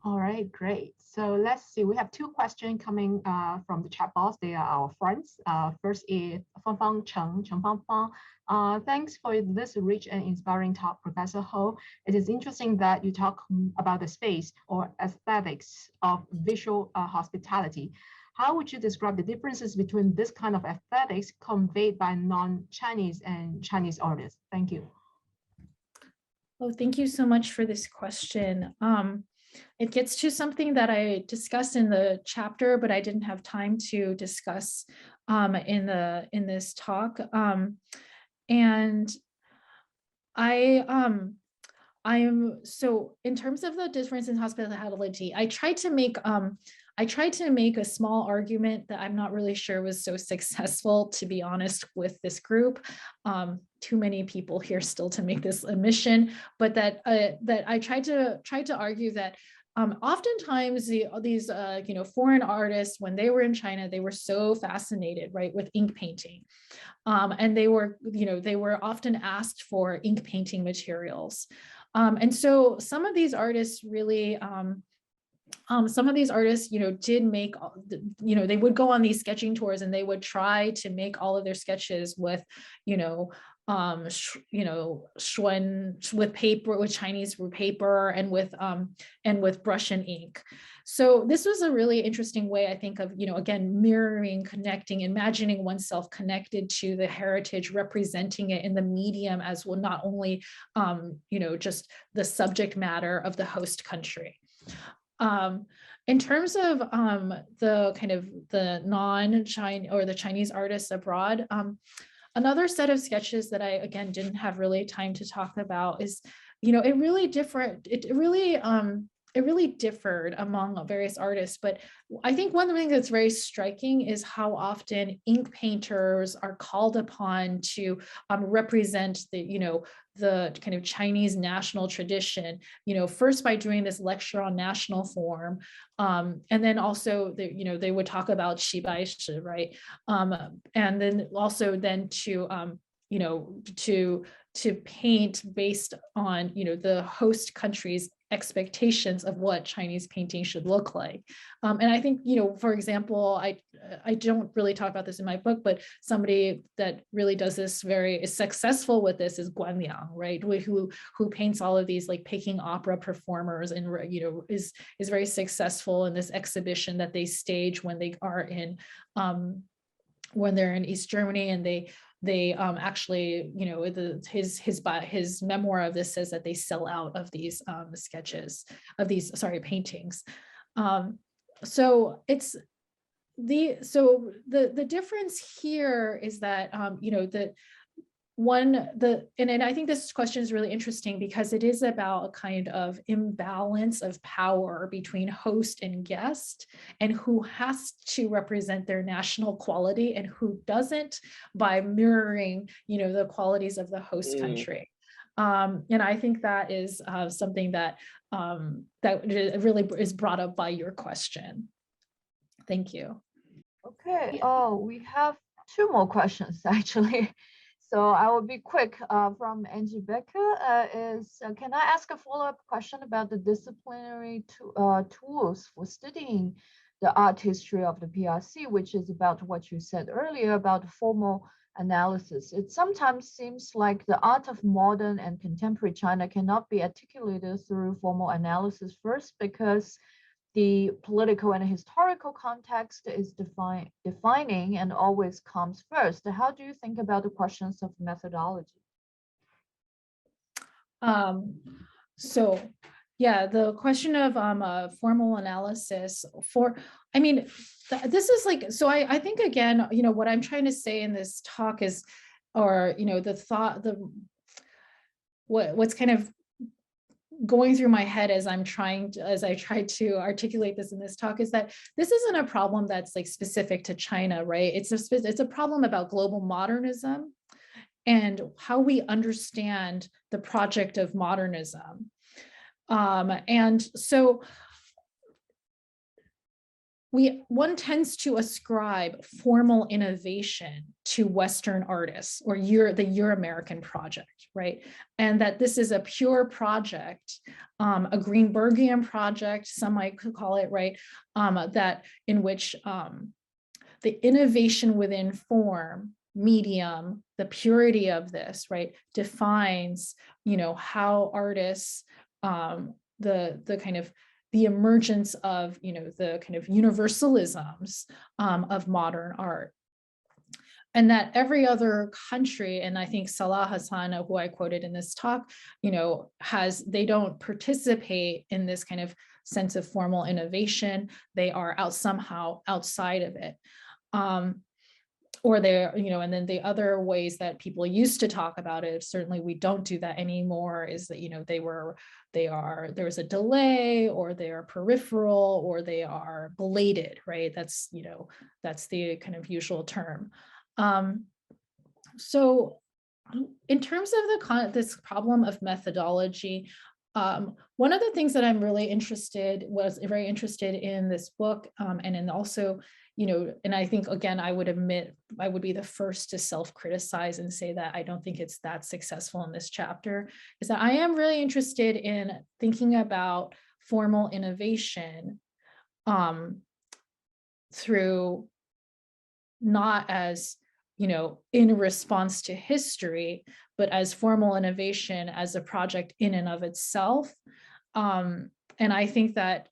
All right, great. So let's see, we have two questions coming from the chat box. They are our friends. First is Fangfang Cheng Fangfang. Thanks for this rich and inspiring talk, Professor Ho. It is interesting that you talk about the space or aesthetics of visual hospitality. How would you describe the differences between this kind of aesthetics conveyed by non-Chinese and Chinese artists? Thank you. Oh, thank you so much for this question. It gets to something that I discussed in the chapter, but I didn't have time to discuss in this talk. And I so in terms of the difference in hospitality, I tried to make a small argument that I'm not really sure was so successful, to be honest, with this group. Too many people here still to make this admission, but that I tried to argue that oftentimes these foreign artists, when they were in China, they were so fascinated, right, with ink painting, and they were often asked for ink painting materials, and so some of these artists really. Did make, they would go on these sketching tours and they would try to make all of their sketches with, with paper, with Chinese paper, and with brush and ink. So this was a really interesting way, I think, of, again, mirroring, connecting, imagining oneself connected to the heritage, representing it in the medium as well, not only, just the subject matter of the host country. In terms of the kind of the non-Chinese or the Chinese artists abroad, another set of sketches that I, again, didn't have really time to talk about is, it really differed among various artists, but I think one thing that's very striking is how often ink painters are called upon to represent the kind of Chinese national tradition, first by doing this lecture on national form, and then also they would talk about Shibaishi, right, and then also to paint based on the host country's expectations of what Chinese painting should look like. And I think, for example, I don't really talk about this in my book, but somebody that really does this is successful with this is Guan Liang, right? Who paints all of these like Peking opera performers, and is very successful in this exhibition that they stage when they are in when they're in East Germany, and they actually, his memoir of this says that they sell out of these paintings. So it's the difference here is that and I think this question is really interesting because it is about a kind of imbalance of power between host and guest, and who has to represent their national quality and who doesn't, by mirroring, the qualities of the host country. And I think that is something that really is brought up by your question. Thank you. Okay. Oh, we have two more questions actually. So I will be quick. From Angie Becker can I ask a follow-up question about the disciplinary tools for studying the art history of the PRC, which is about what you said earlier about formal analysis. It sometimes seems like the art of modern and contemporary China cannot be articulated through formal analysis first, because the political and historical context is defining and always comes first. How do you think about the questions of methodology? So yeah, the question of formal analysis this is like, so I think, again, what I'm trying to say in this talk is, or, what's kind of going through my head as I try to articulate this in this talk is that this isn't a problem that's like specific to China, right? It's a problem about global modernism and how we understand the project of modernism. And so one tends to ascribe formal innovation to Western artists or the Euro-American project, right? And that this is a pure project, a Greenbergian project, some might call it, right? That in which the innovation within form, medium, the purity of this, right, defines, how artists, the emergence of, the kind of universalisms of modern art. And that every other country, and I think Salah Hassan, who I quoted in this talk, they don't participate in this kind of sense of formal innovation. They are somehow outside of it. or they're, and then the other ways that people used to talk about it, certainly we don't do that anymore, is that, there's a delay, or they are peripheral, or they are belated, right? That's the kind of usual term. So in terms of this problem of methodology, one of the things that I'm very interested in this book, and in also, and I think, again, I would admit, I would be the first to self-criticize and say that I don't think it's that successful in this chapter, is that I am really interested in thinking about formal innovation through not as, in response to history, but as formal innovation as a project in and of itself. And I think that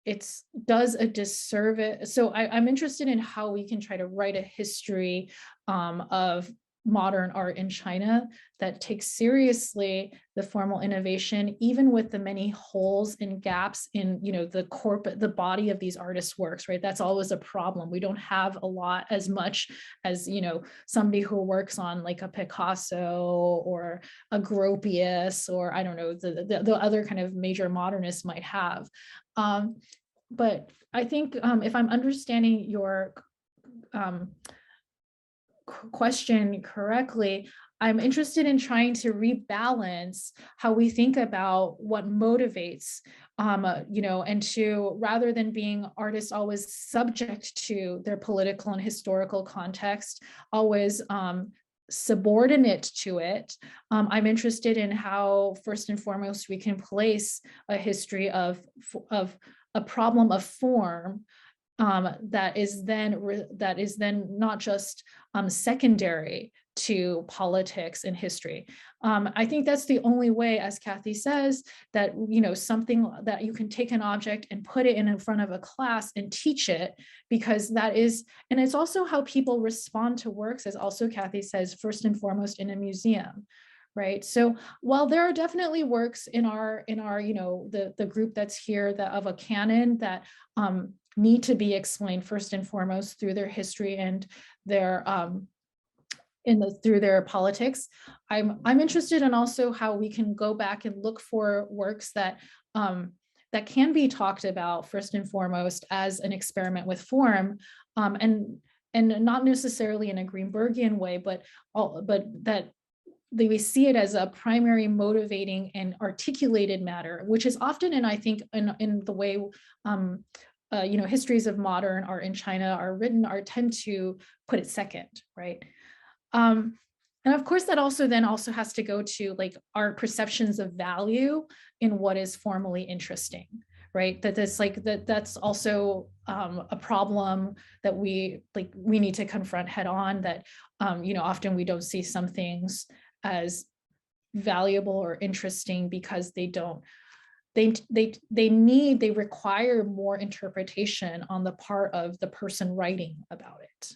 it does a disservice. So I'm interested in how we can try to write a history of modern art in China that takes seriously the formal innovation, even with the many holes and gaps in, the body of these artists' works, right? That's always a problem. We don't have a lot, as much as, somebody who works on like a Picasso or a Gropius, or I don't know, the other kind of major modernists might have. But I think if I'm understanding your question correctly, I'm interested in trying to rebalance how we think about what motivates, and to, rather than being artists always subject to their political and historical context, always subordinate to it. I'm interested in how, first and foremost, we can place a history of a problem of form that is then not just secondary to politics and history. I think that's the only way, as Kathy says, that something that you can take an object and put it in front of a class and teach it, because that is, and it's also how people respond to works, as also Kathy says, first and foremost in a museum. Right. So while there are definitely works in our the group that's here of a canon that need to be explained first and foremost through their history and their through their politics, I'm interested in also how we can go back and look for works that that can be talked about first and foremost as an experiment with form, and not necessarily in a Greenbergian way, but that we see it as a primary motivating and articulated matter, which is often, and I think in the way histories of modern art in China are written, tend to put it second, right? And of course, that also has to go to like our perceptions of value in what is formally interesting, right? That's also a problem that we need to confront head on. That often we don't see some things as valuable or interesting because they require more interpretation on the part of the person writing about it.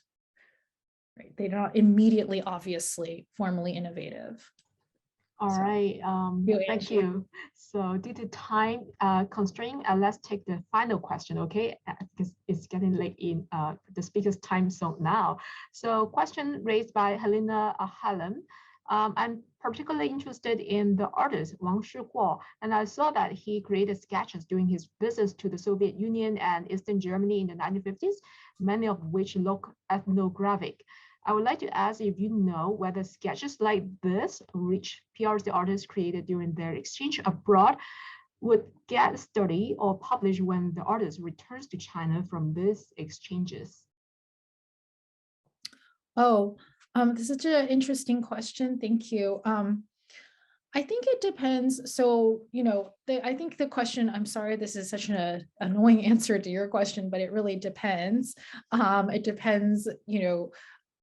Right? They're not immediately, obviously, formally innovative. All right, thank you. So due to time constraint, let's take the final question, okay? Because it's getting late in the speaker's time zone now. So question raised by Helena Hallam. I'm particularly interested in the artist Wang Shiguo, and I saw that he created sketches during his visits to the Soviet Union and Eastern Germany in the 1950s, many of which look ethnographic. I would like to ask if you know whether sketches like this, which PRC artists created during their exchange abroad, would get studied or published when the artist returns to China from these exchanges. Oh, this is such an interesting question. Thank you. I think it depends. So, I think the question, I'm sorry, this is such an annoying answer to your question, but it really depends. It depends,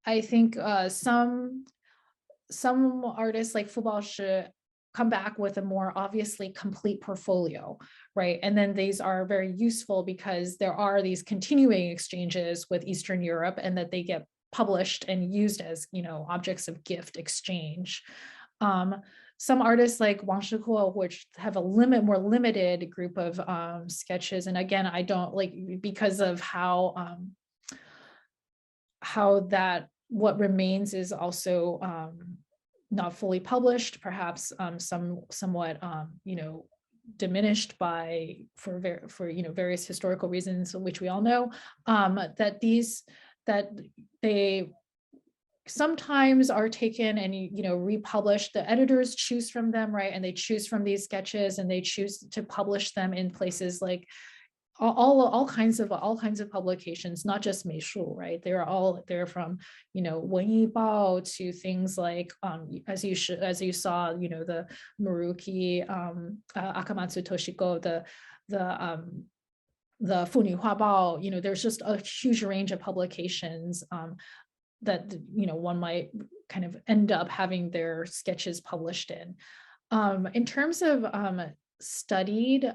I think some artists like Fu Baoshi come back with a more obviously complete portfolio, right? And then these are very useful because there are these continuing exchanges with Eastern Europe, and that they get published and used as, objects of gift exchange. Some artists like Wang Shiguo, which have a more limited group of sketches, and again, I don't because of how what remains is also not fully published, perhaps somewhat diminished for various historical reasons, which we all know, that they sometimes are taken and republished. The editors choose from them, right? And they choose from these sketches and they choose to publish them in places like all kinds of publications, not just Meishu, right? They're from Wenyi Bao to things like as you saw, the Maruki, Akamatsu Toshiko, the Funyuhua Bao, there's just a huge range of publications that one might kind of end up having their sketches published in. In terms of studied,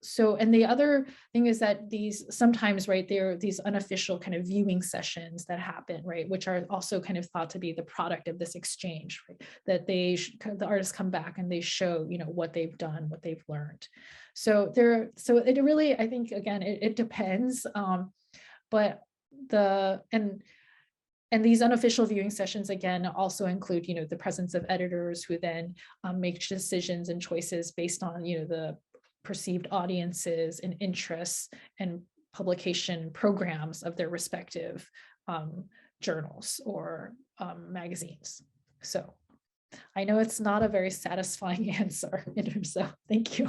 so, and the other thing is that these sometimes, right, there are these unofficial kind of viewing sessions that happen, right, which are also kind of thought to be the product of this exchange, right, that the artists come back and they show, what they've done, what they've learned. So it really, I think, again, it depends, but and these unofficial viewing sessions, again, also include, the presence of editors who then make decisions and choices based on, the perceived audiences and interests and publication programs of their respective journals or magazines. So I know it's not a very satisfying answer, so thank you.